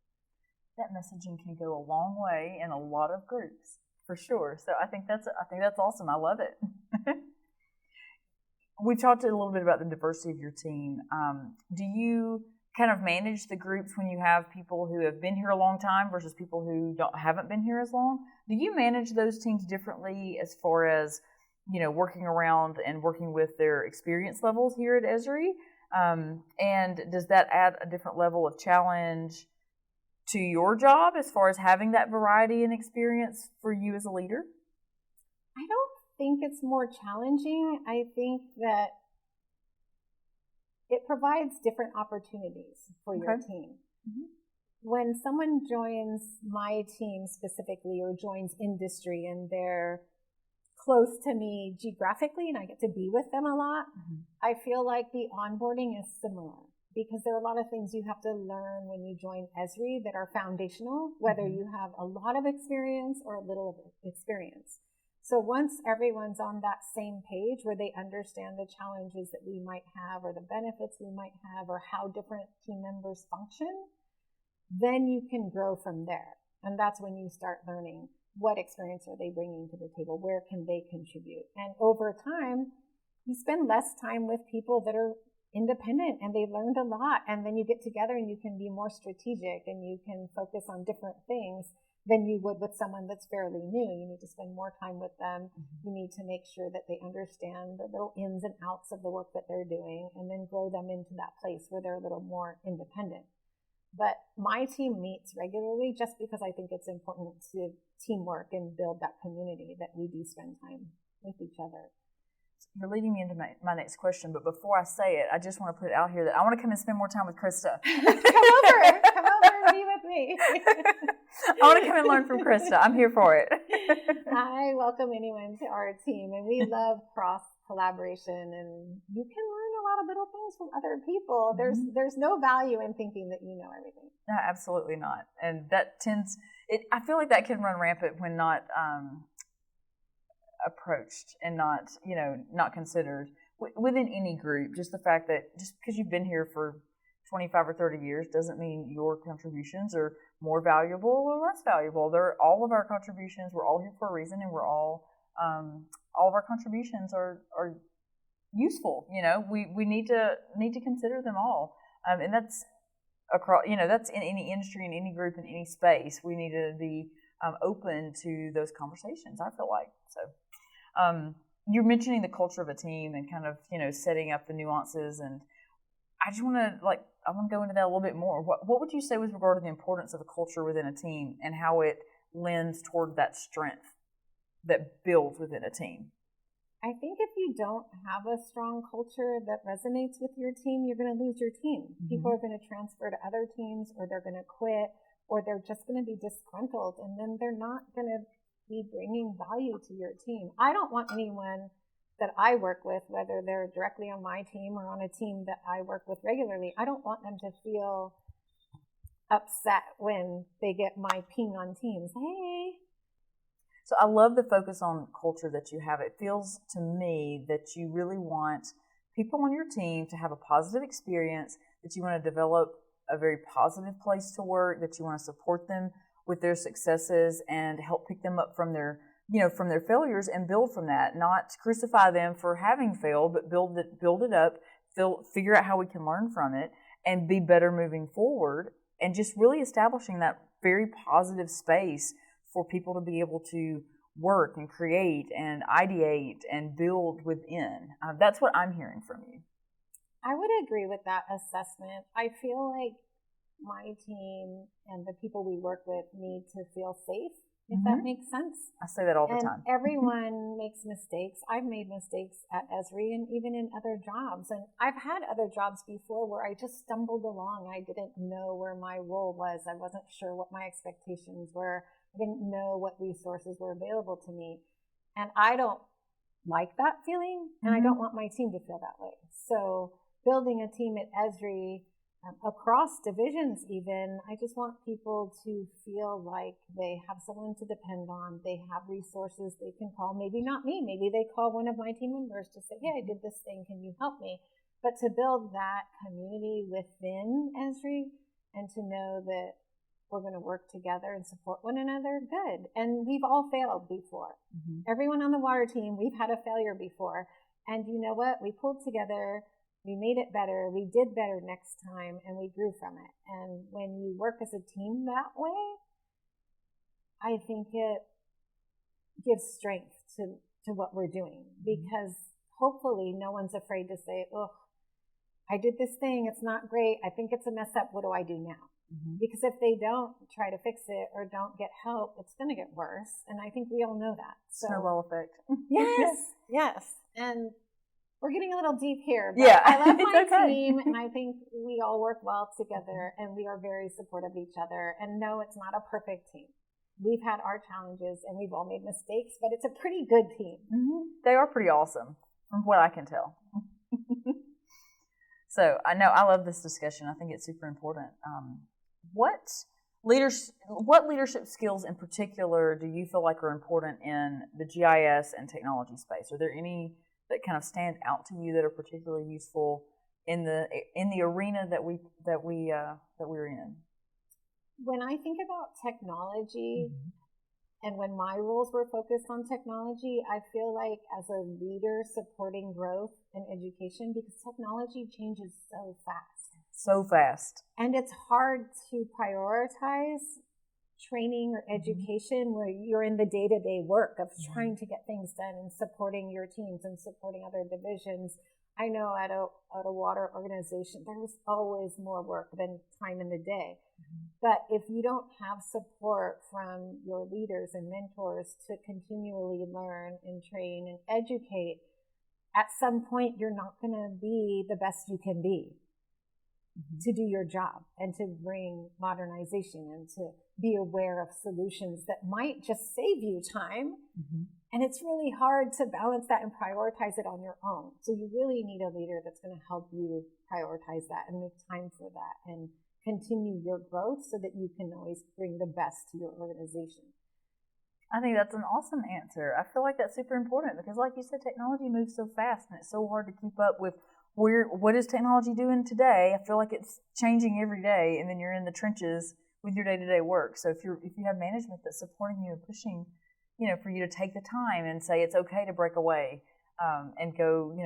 That messaging can go a long way in a lot of groups, for sure. So I think that's awesome. I love it. We talked a little bit about the diversity of your team. Do you kind of manage the groups when you have people who have been here a long time versus people who haven't been here as long? Do you manage those teams differently as far as, working around and working with their experience levels here at Esri? And does that add a different level of challenge to your job as far as having that variety and experience for you as a leader? I don't think it's more challenging. I think that it provides different opportunities for your team. When someone joins my team specifically, or joins industry, and they're close to me geographically and I get to be with them a lot, I feel like the onboarding is similar, because there are a lot of things you have to learn when you join Esri that are foundational, whether you have a lot of experience or a little experience. So once everyone's on that same page, where they understand the challenges that we might have or the benefits we might have or how different team members function, then you can grow from there. And that's when you start learning, what experience are they bringing to the table? Where can they contribute? And over time, you spend less time with people that are independent and they learned a lot. And then you get together and you can be more strategic and you can focus on different things than you would with someone that's fairly new. You need to spend more time with them. You need to make sure that they understand the little ins and outs of the work that they're doing, and then grow them into that place where they're a little more independent. But my team meets regularly just because I think it's important to teamwork and build that community, that we do spend time with each other. You're leading me into my next question, but before I say it, I just want to put it out here that I want to come and spend more time with Christa. Come over and be with me. I want to come and learn from Christa. I'm here for it. I welcome anyone to our team, and we love cross collaboration, and you can learn a lot of little things from other people. There's no value in thinking that you know everything. No, absolutely not. And that I feel like that can run rampant when not approached and not considered within any group. Just the fact that just because you've been here for 25 or 30 years doesn't mean your contributions are more valuable or less valuable. They're all of our contributions. We're all here for a reason, and we're all of our contributions are useful. We need to consider them all, and that's across. That's in any industry, in any group, in any space. We need to be open to those conversations. I feel like so. You're mentioning the culture of a team and kind of setting up the nuances, and I just want to go into that a little bit more. What would you say with regard to the importance of a culture within a team and how it lends toward that strength that builds within a team? I think if you don't have a strong culture that resonates with your team, you're going to lose your team. People are going to transfer to other teams, or they're going to quit, or they're just going to be disgruntled, and then they're not going to be bringing value to your team. I don't want anyone that I work with, whether they're directly on my team or on a team that I work with regularly, I don't want them to feel upset when they get my ping on Teams. Hey. So I love the focus on culture that you have. It feels to me that you really want people on your team to have a positive experience, that you want to develop a very positive place to work, that you want to support them with their successes and help pick them up from their failures and build from that. Not crucify them for having failed, but build it up, figure out how we can learn from it and be better moving forward, and just really establishing that very positive space for people to be able to work and create and ideate and build within. That's what I'm hearing from you. I would agree with that assessment. I feel like my team and the people we work with need to feel safe, if that makes sense. I say that all the time. Everyone makes mistakes. I've made mistakes at Esri and even in other jobs. And I've had other jobs before where I just stumbled along. I didn't know where my role was. I wasn't sure what my expectations were. I didn't know what resources were available to me. And I don't like that feeling, and I don't want my team to feel that way. So building a team at Esri, across divisions even, I just want people to feel like they have someone to depend on. They have resources they can call. Maybe not me. Maybe they call one of my team members to say, hey, I did this thing. Can you help me? But to build that community within Esri and to know that we're going to work together and support one another, good. And we've all failed before. Everyone on the water team, we've had a failure before. And you know what? We pulled together. We made it better. We did better next time, and we grew from it. And when you work as a team that way, I think it gives strength to what we're doing, because hopefully no one's afraid to say, oh, I did this thing. It's not great. I think it's a mess up. What do I do now? Because if they don't try to fix it or don't get help, it's going to get worse. And I think we all know that. So, snowball effect. Yes. And we're getting a little deep here, but yeah, I love my team, and I think we all work well together, and we are very supportive of each other. And no, it's not a perfect team. We've had our challenges, and we've all made mistakes, but it's a pretty good team. They are pretty awesome, from what I can tell. So I know I love this discussion. I think it's super important. What leadership skills in particular do you feel like are important in the GIS and technology space? Are there any that kind of stand out to you that are particularly useful in the arena that we're in? When I think about technology, and when my roles were focused on technology, I feel like as a leader supporting growth and education, because technology changes so fast. So fast. And it's hard to prioritize training or education where you're in the day-to-day work of trying to get things done and supporting your teams and supporting other divisions. I know at a water organization, there was always more work than time in the day. But if you don't have support from your leaders and mentors to continually learn and train and educate, at some point you're not going to be the best you can be to do your job and to bring modernization and to be aware of solutions that might just save you time. And it's really hard to balance that and prioritize it on your own. So you really need a leader that's going to help you prioritize that and make time for that and continue your growth so that you can always bring the best to your organization. I think that's an awesome answer. I feel like that's super important because, like you said, technology moves so fast and it's so hard to keep up with what is technology doing today. I feel like it's changing every day, and then you're in the trenches with your day-to-day work. So if you have management that's supporting you and pushing, for you to take the time and say it's okay to break away and go,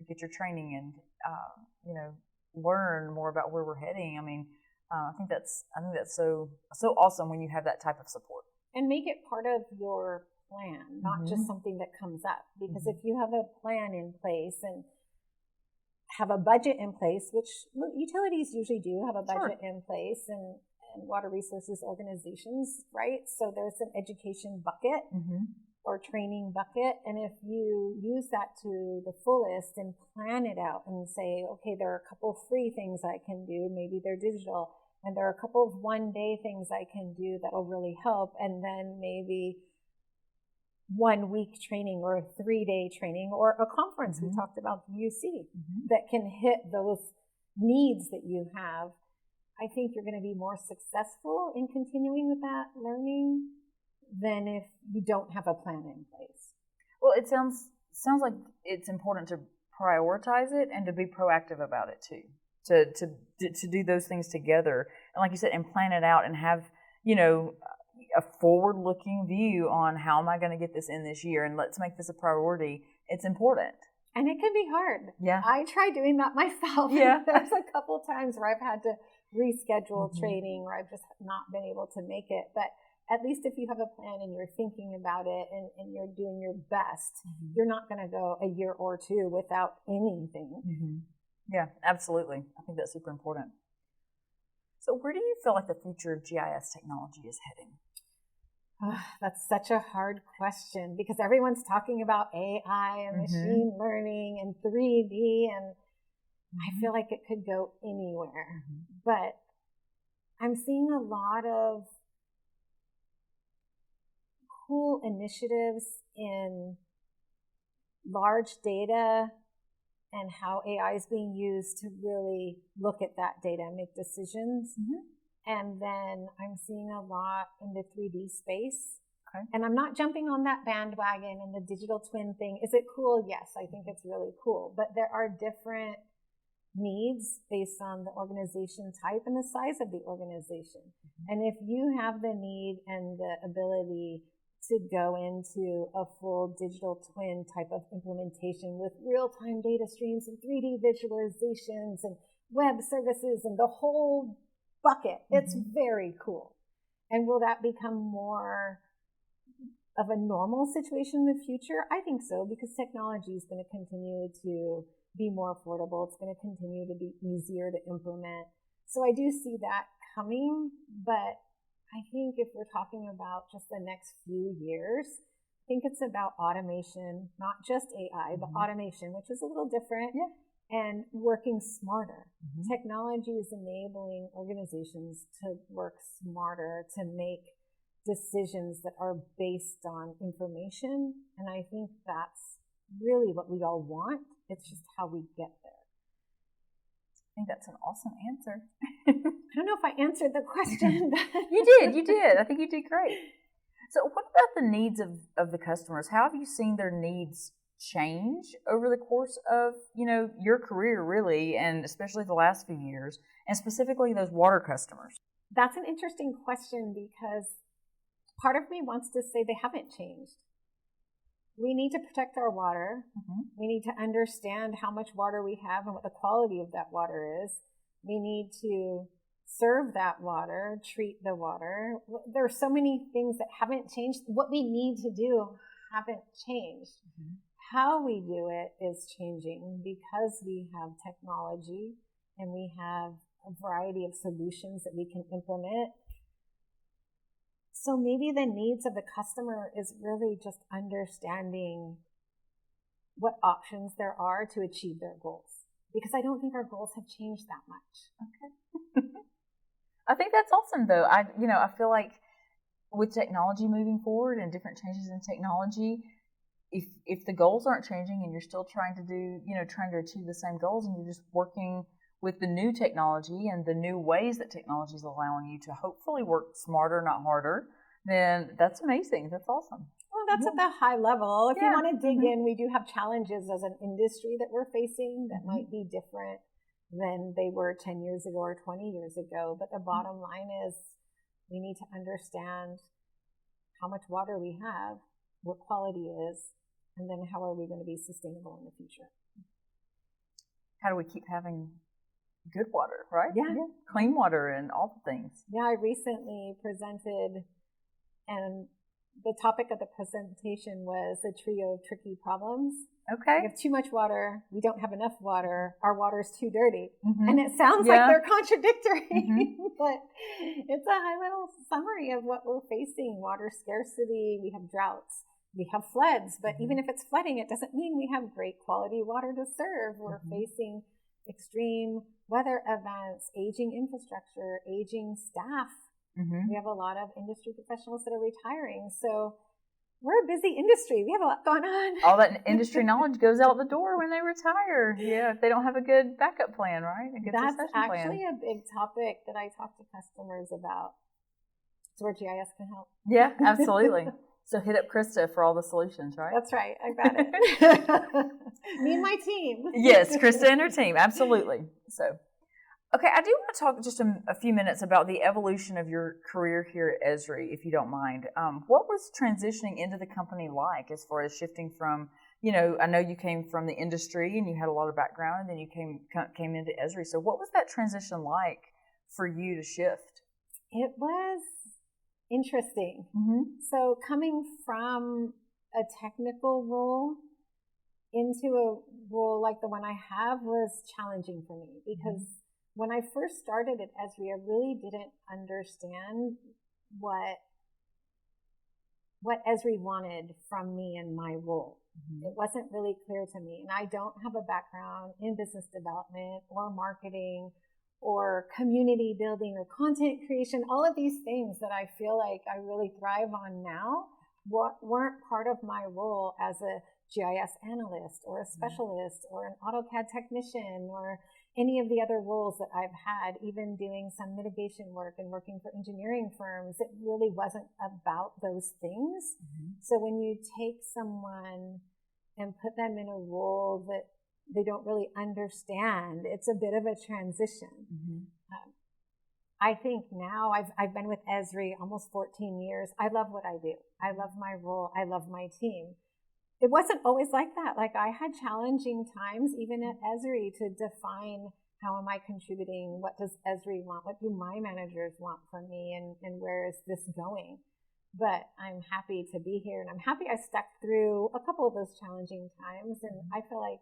get your training and learn more about where we're heading. I mean, I think that's so awesome when you have that type of support. And make it part of your plan, not just something that comes up. Because if you have a plan in place and have a budget in place, which utilities usually do have a budget in place, and water resources organizations, right? So there's an education bucket or training bucket. And if you use that to the fullest and plan it out and say, okay, there are a couple free things I can do, maybe they're digital, and there are a couple of one-day things I can do that'll really help, and then maybe 1 week training or a 3-day training or a conference. We talked about the UC that can hit those needs that you have. I think you're going to be more successful in continuing with that learning than if you don't have a plan in place. Well, it sounds like it's important to prioritize it and to be proactive about it too. To do those things together, and like you said, and plan it out and have a forward-looking view on how am I going to get this in this year, and let's make this a priority. It's important. And it can be hard. Yeah. I try doing that myself. Yeah. There's a couple times where I've had to reschedule training or I've just not been able to make it. But at least if you have a plan and you're thinking about it and you're doing your best, you're not going to go a year or two without anything. Yeah, absolutely. I think that's super important. So where do you feel like the future of GIS technology is heading? That's such a hard question because everyone's talking about AI and machine learning and 3D, and I feel like it could go anywhere. But I'm seeing a lot of cool initiatives in large data and how AI is being used to really look at that data and make decisions. And then I'm seeing a lot in the 3D space. Okay. And I'm not jumping on that bandwagon and the digital twin thing. Is it cool? Yes, I think it's really cool. But there are different needs based on the organization type and the size of the organization. And if you have the need and the ability to go into a full digital twin type of implementation with real-time data streams and 3D visualizations and web services and the whole bucket, it's very cool. And will that become more of a normal situation in the future? I think so, because technology is going to continue to be more affordable. It's going to continue to be easier to implement. So I do see that coming, but I think if we're talking about just the next few years, I think it's about automation, not just AI, but automation, which is a little different, and working smarter. Technology is enabling organizations to work smarter, to make decisions that are based on information. And I think that's really what we all want. It's just how we get there. I think that's an awesome answer. I don't know if I answered the question. You did. I think you did great. So what about the needs of the customers? How have you seen their needs change over the course of, your career really, and especially the last few years, and specifically those water customers? That's an interesting question because part of me wants to say they haven't changed. We need to protect our water. We need to understand how much water we have and what the quality of that water is. We need to serve that water, treat the water. There are so many things that haven't changed. What we need to do haven't changed. Mm-hmm. How we do it is changing because we have technology and we have a variety of solutions that we can implement. So maybe the needs of the customer is really just understanding what options there are to achieve their goals. Because I don't think our goals have changed that much. Okay. I think that's awesome, though. I feel like with technology moving forward and different changes in technology, if the goals aren't changing and you're still trying to achieve the same goals, and you're just working with the new technology and the new ways that technology is allowing you to hopefully work smarter, not harder, then that's amazing. That's awesome. Well, that's at the high level. If you want to dig in, we do have challenges as an industry that we're facing that might be different than they were 10 years ago or 20 years ago. But the bottom line is we need to understand how much water we have, what quality is, and then how are we going to be sustainable in the future. How do we keep having good water, right? Yeah. Clean water and all the things. Yeah, I recently presented, and the topic of the presentation was a trio of tricky problems. Okay. We have too much water. We don't have enough water. Our water's too dirty. Mm-hmm. And it sounds like they're contradictory, but it's a high level summary of what we're facing. Water scarcity, we have droughts, we have floods, but even if it's flooding, it doesn't mean we have great quality water to serve. We're facing extreme weather events, aging infrastructure, aging staff. We have a lot of industry professionals that are retiring. So we're a busy industry. We have a lot going on. All that industry knowledge goes out the door when they retire. Yeah, if they don't have a good backup plan, right? A good That's succession actually plan. a big topic that I talk to customers about. It's where GIS can help. Yeah, absolutely. So hit up Christa for all the solutions, right? That's right. I got it. Me and my team. Yes, Christa and her team. Absolutely. So, okay, I do want to talk just a few minutes about the evolution of your career here at Esri, if you don't mind. What was transitioning into the company like as far as shifting from, I know you came from the industry and you had a lot of background, and then you came into Esri. So what was that transition like for you to shift? It was interesting. So coming from a technical role into a role like the one I have was challenging for me because when I first started at Esri, I really didn't understand what Esri wanted from me in my role. It wasn't really clear to me. And I don't have a background in business development or marketing or community building or content creation. All of these things that I feel like I really thrive on now weren't part of my role as a GIS analyst or a specialist or an AutoCAD technician or any of the other roles that I've had, even doing some mitigation work and working for engineering firms. It really wasn't about those things. So when you take someone and put them in a role that they don't really understand, it's a bit of a transition. I think now I've been with Esri almost 14 years. I love what I do. I love my role. I love my team. It wasn't always like that. Like I had challenging times even at Esri to define how am I contributing? What does Esri want? What do my managers want from me? And where is this going? But I'm happy to be here, and I'm happy I stuck through a couple of those challenging times, and I feel like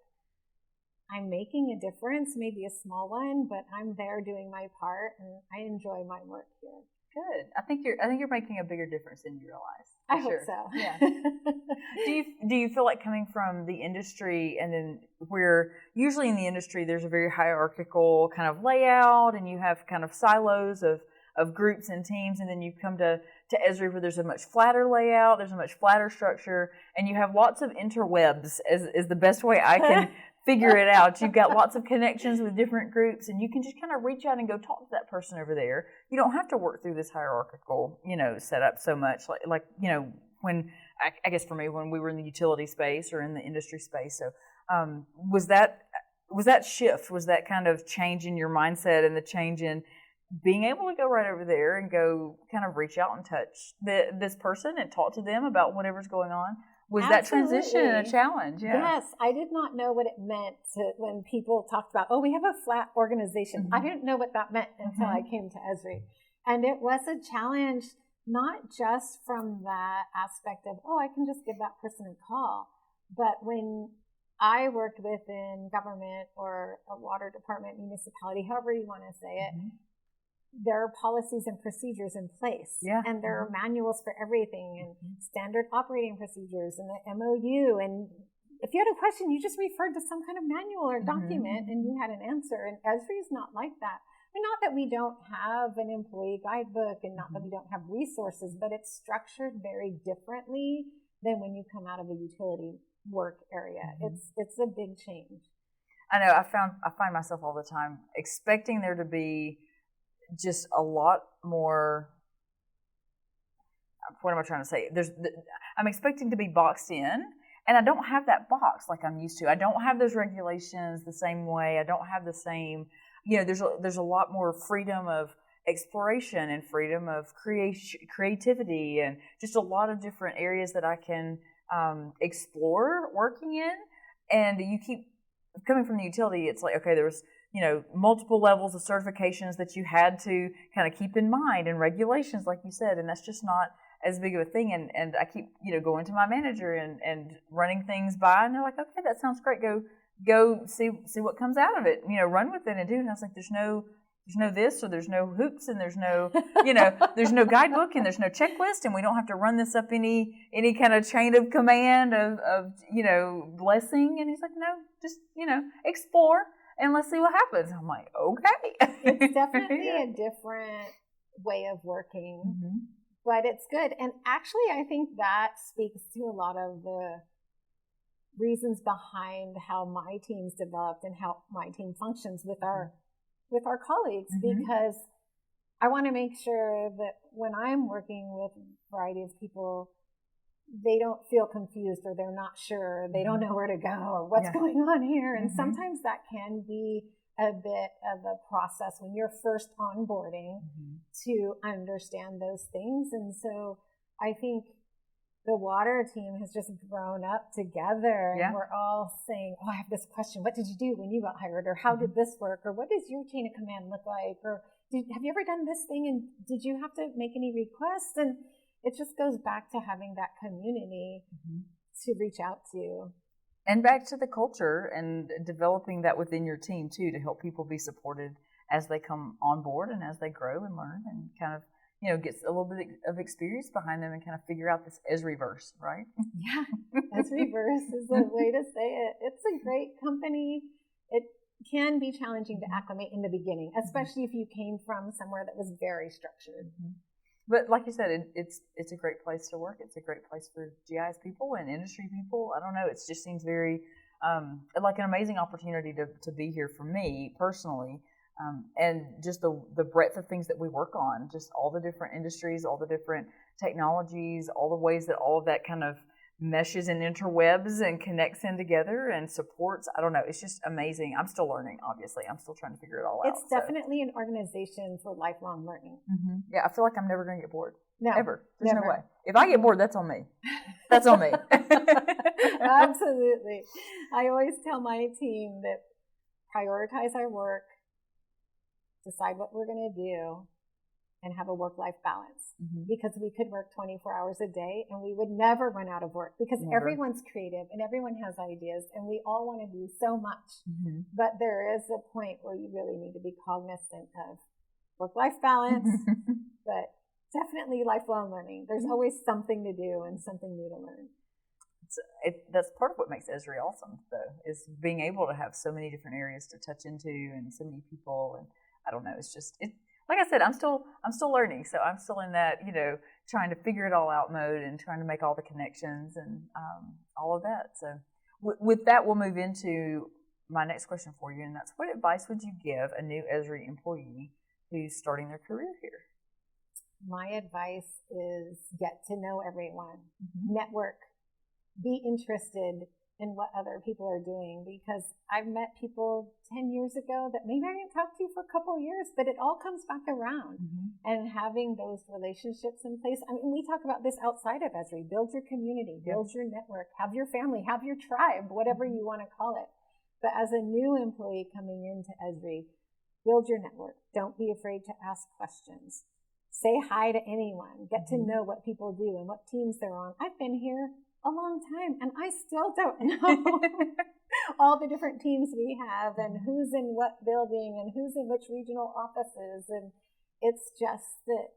I'm making a difference, maybe a small one, but I'm there doing my part, and I enjoy my work here. Good. I think you're making a bigger difference than you realize. I hope so. Yeah. Do you feel like coming from the industry, and then where usually in the industry there's a very hierarchical kind of layout, and you have kind of silos of groups and teams, and then you come to Esri where there's a much flatter layout, there's a much flatter structure, and you have lots of interwebs is the best way I can figure it out. You've got lots of connections with different groups, and you can just kind of reach out and go talk to that person over there. You don't have to work through this hierarchical, setup so much. Like when I guess for me, when we were in the utility space or in the industry space. So was that shift? Was that kind of change in your mindset and the change in being able to go right over there and go kind of reach out and touch this person and talk to them about whatever's going on? Was Absolutely. that transition a challenge? Yeah. Yes, I did not know what it meant when people talked about, we have a flat organization. I didn't know what that meant until I came to Esri. And it was a challenge, not just from that aspect of, I can just give that person a call. But when I worked within government or a water department, municipality, however you want to say it, there are policies and procedures in place. Yeah. And there are manuals for everything and standard operating procedures and the MOU. And if you had a question, you just referred to some kind of manual or document and you had an answer. And Esri is not like that. I mean, not that we don't have an employee guidebook and not that we don't have resources, but it's structured very differently than when you come out of a utility work area. It's a big change. I know. I find myself all the time expecting there to be just a lot more. What am I trying to say? I'm expecting to be boxed in, and I don't have that box like I'm used to. I don't have those regulations the same way. I don't have the same. There's a lot more freedom of exploration and freedom of creativity, and just a lot of different areas that I can explore working in. And you keep coming from the utility. It's like, okay, there was multiple levels of certifications that you had to kind of keep in mind, and regulations, like you said, and that's just not as big of a thing. And I keep, going to my manager and running things by, and they're like, okay, that sounds great. Go see what comes out of it. Run with it and do. And I was like, there's no this, or there's no hoops, and there's no, there's no guidebook, and there's no checklist, and we don't have to run this up any kind of chain of command of blessing. And he's like, no, just, explore and let's see what happens. I'm like, okay. It's definitely a different way of working, but it's good. And actually, I think that speaks to a lot of the reasons behind how my team's developed and how my team functions with our colleagues, because I want to make sure that when I'm working with a variety of people, they don't feel confused, or they're not sure, they don't know where to go, or what's going on here. And sometimes that can be a bit of a process when you're first onboarding to understand those things. And so I think the water team has just grown up together, and we're all saying, I have this question. What did you do when you got hired? Or how did this work? Or what does your chain of command look like? Or have you ever done this thing? And did you have to make any requests? And it just goes back to having that community to reach out to. And back to the culture and developing that within your team too, to help people be supported as they come on board and as they grow and learn and kind of, get a little bit of experience behind them and kind of figure out this Esri-verse, right? Yeah, Esri-verse is a way to say it. It's a great company. It can be challenging to acclimate in the beginning, especially if you came from somewhere that was very structured. But like you said, it's a great place to work. It's a great place for GIS people and industry people. I don't know. It just seems very like an amazing opportunity to be here for me personally. And just the breadth of things that we work on, just all the different industries, all the different technologies, all the ways that all of that kind of meshes and interwebs and connects in together and supports. I don't know. It's just amazing. I'm still learning, obviously. I'm still trying to figure it all out. It's definitely an organization for lifelong learning. Yeah, I feel like I'm never going to get bored. No, ever. There's never. no way. If I get bored, that's on me. That's on me. Absolutely. I always tell my team that prioritize our work, decide what we're going to do, and have a work-life balance. Because we could work 24 hours a day and we would never run out of work, because everyone's creative and everyone has ideas and we all want to do so much. But there is a point where you really need to be cognizant of work-life balance, but definitely lifelong learning. There's always something to do and something new to learn. That's part of what makes Esri awesome, though, is being able to have so many different areas to touch into and so many people. And I don't know, it's just like I said, I'm still learning, so I'm still in that trying to figure it all out mode and trying to make all the connections and all of that. So with that, we'll move into my next question for you, and that's, what advice would you give a new Esri employee who's starting their career here? My advice is get to know everyone, network, be interested in what other people are doing, because I've met people 10 years ago that maybe I didn't talk to for a couple of years, but it all comes back around. And having those relationships in place. I mean, we talk about this outside of Esri. Build your community, build your network, have your family, have your tribe, whatever you want to call it. But as a new employee coming into Esri, build your network. Don't be afraid to ask questions. Say hi to anyone. Get to know what people do and what teams they're on. I've been here a long time, and I still don't know all the different teams we have and who's in what building and who's in which regional offices. And it's just that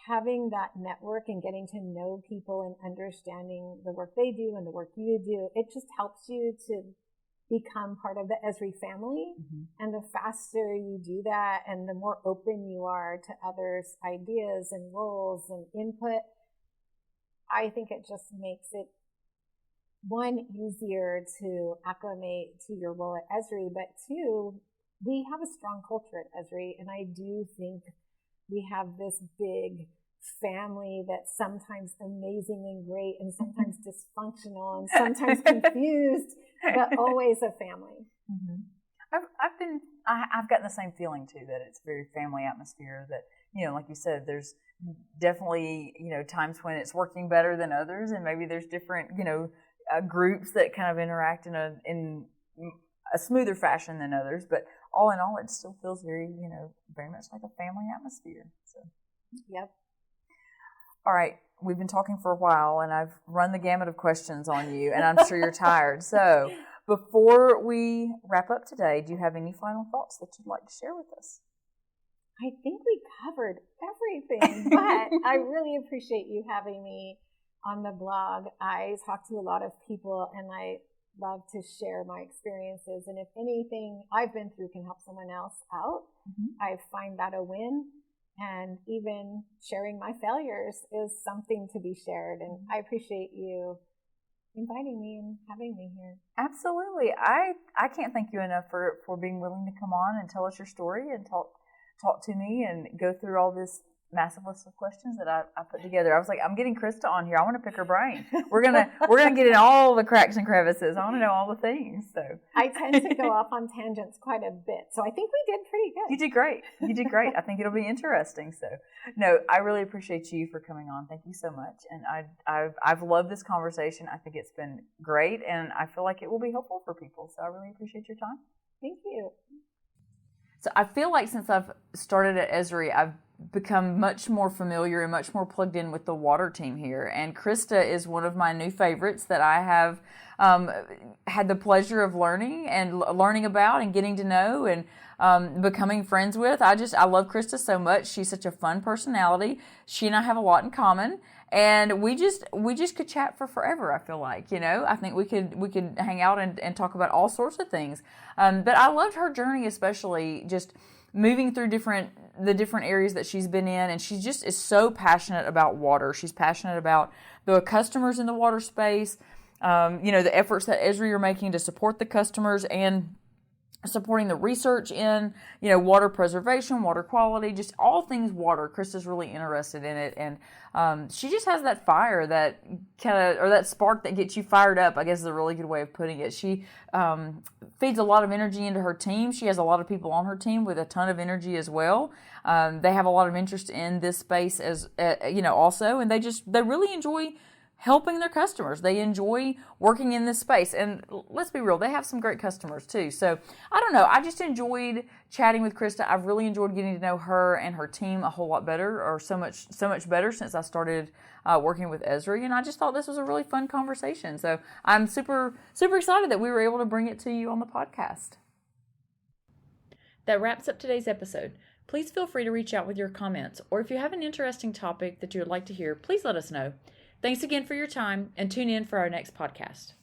having that network and getting to know people and understanding the work they do and the work you do, it just helps you to become part of the Esri family. And the faster you do that and the more open you are to others' ideas and roles and input, I think it just makes it, one, easier to acclimate to your role at Esri, but two, we have a strong culture at Esri, and I do think we have this big family that's sometimes amazing and great and sometimes dysfunctional and sometimes confused, but always a family. I've gotten the same feeling too, that it's a very family atmosphere, that, you know, like you said, there's definitely, you know, times when it's working better than others, and maybe there's different, you know, groups that kind of interact in a smoother fashion than others, but all in all, it still feels very, you know, very much like a family atmosphere. So, yep. All right, we've been talking for a while, and I've run the gamut of questions on you, and I'm sure you're tired. So, before we wrap up today, do you have any final thoughts that you'd like to share with us? I think we covered everything, but I really appreciate you having me on the blog. I talk to a lot of people, and I love to share my experiences. And if anything I've been through can help someone else out, I find that a win. And even sharing my failures is something to be shared. And I appreciate you inviting me and having me here. Absolutely. I can't thank you enough for being willing to come on and tell us your story and talk to me and go through all this massive list of questions that I put together. I was like, I'm getting Christa on here. I want to pick her brain. We're gonna get in all the cracks and crevices. I want to know all the things. So I tend to go off on tangents quite a bit. So I think we did pretty good. You did great. I think it'll be interesting. So no, I really appreciate you for coming on. Thank you so much. And I've loved this conversation. I think it's been great, and I feel like it will be helpful for people. So I really appreciate your time. Thank you. So I feel like since I've started at Esri, I've become much more familiar and much more plugged in with the water team here. And Christa is one of my new favorites that I have had the pleasure of learning about and getting to know and becoming friends with. I love Christa so much. She's such a fun personality. She and I have a lot in common. And we just could chat for forever, I feel like, you know. I think we could hang out and talk about all sorts of things. But I loved her journey, especially just moving through the different areas that she's been in, and she just is so passionate about water. She's passionate about the customers in the water space, you know, the efforts that Esri are making to support the customers and supporting the research in, you know, water preservation, water quality, just all things water. Krista's really interested in it, and she just has that fire, that kind of, or that spark that gets you fired up, I guess is a really good way of putting it. She feeds a lot of energy into her team. She has a lot of people on her team with a ton of energy as well. They have a lot of interest in this space as, you know, also, and they really enjoy helping their customers. They enjoy working in this space. And let's be real, they have some great customers too. So I don't know, I just enjoyed chatting with Christa. I've really enjoyed getting to know her and her team a whole lot better, or so much better since I started working with Esri. And I just thought this was a really fun conversation. So I'm super, super excited that we were able to bring it to you on the podcast. That wraps up today's episode. Please feel free to reach out with your comments, or if you have an interesting topic that you would like to hear, please let us know. Thanks again for your time, and tune in for our next podcast.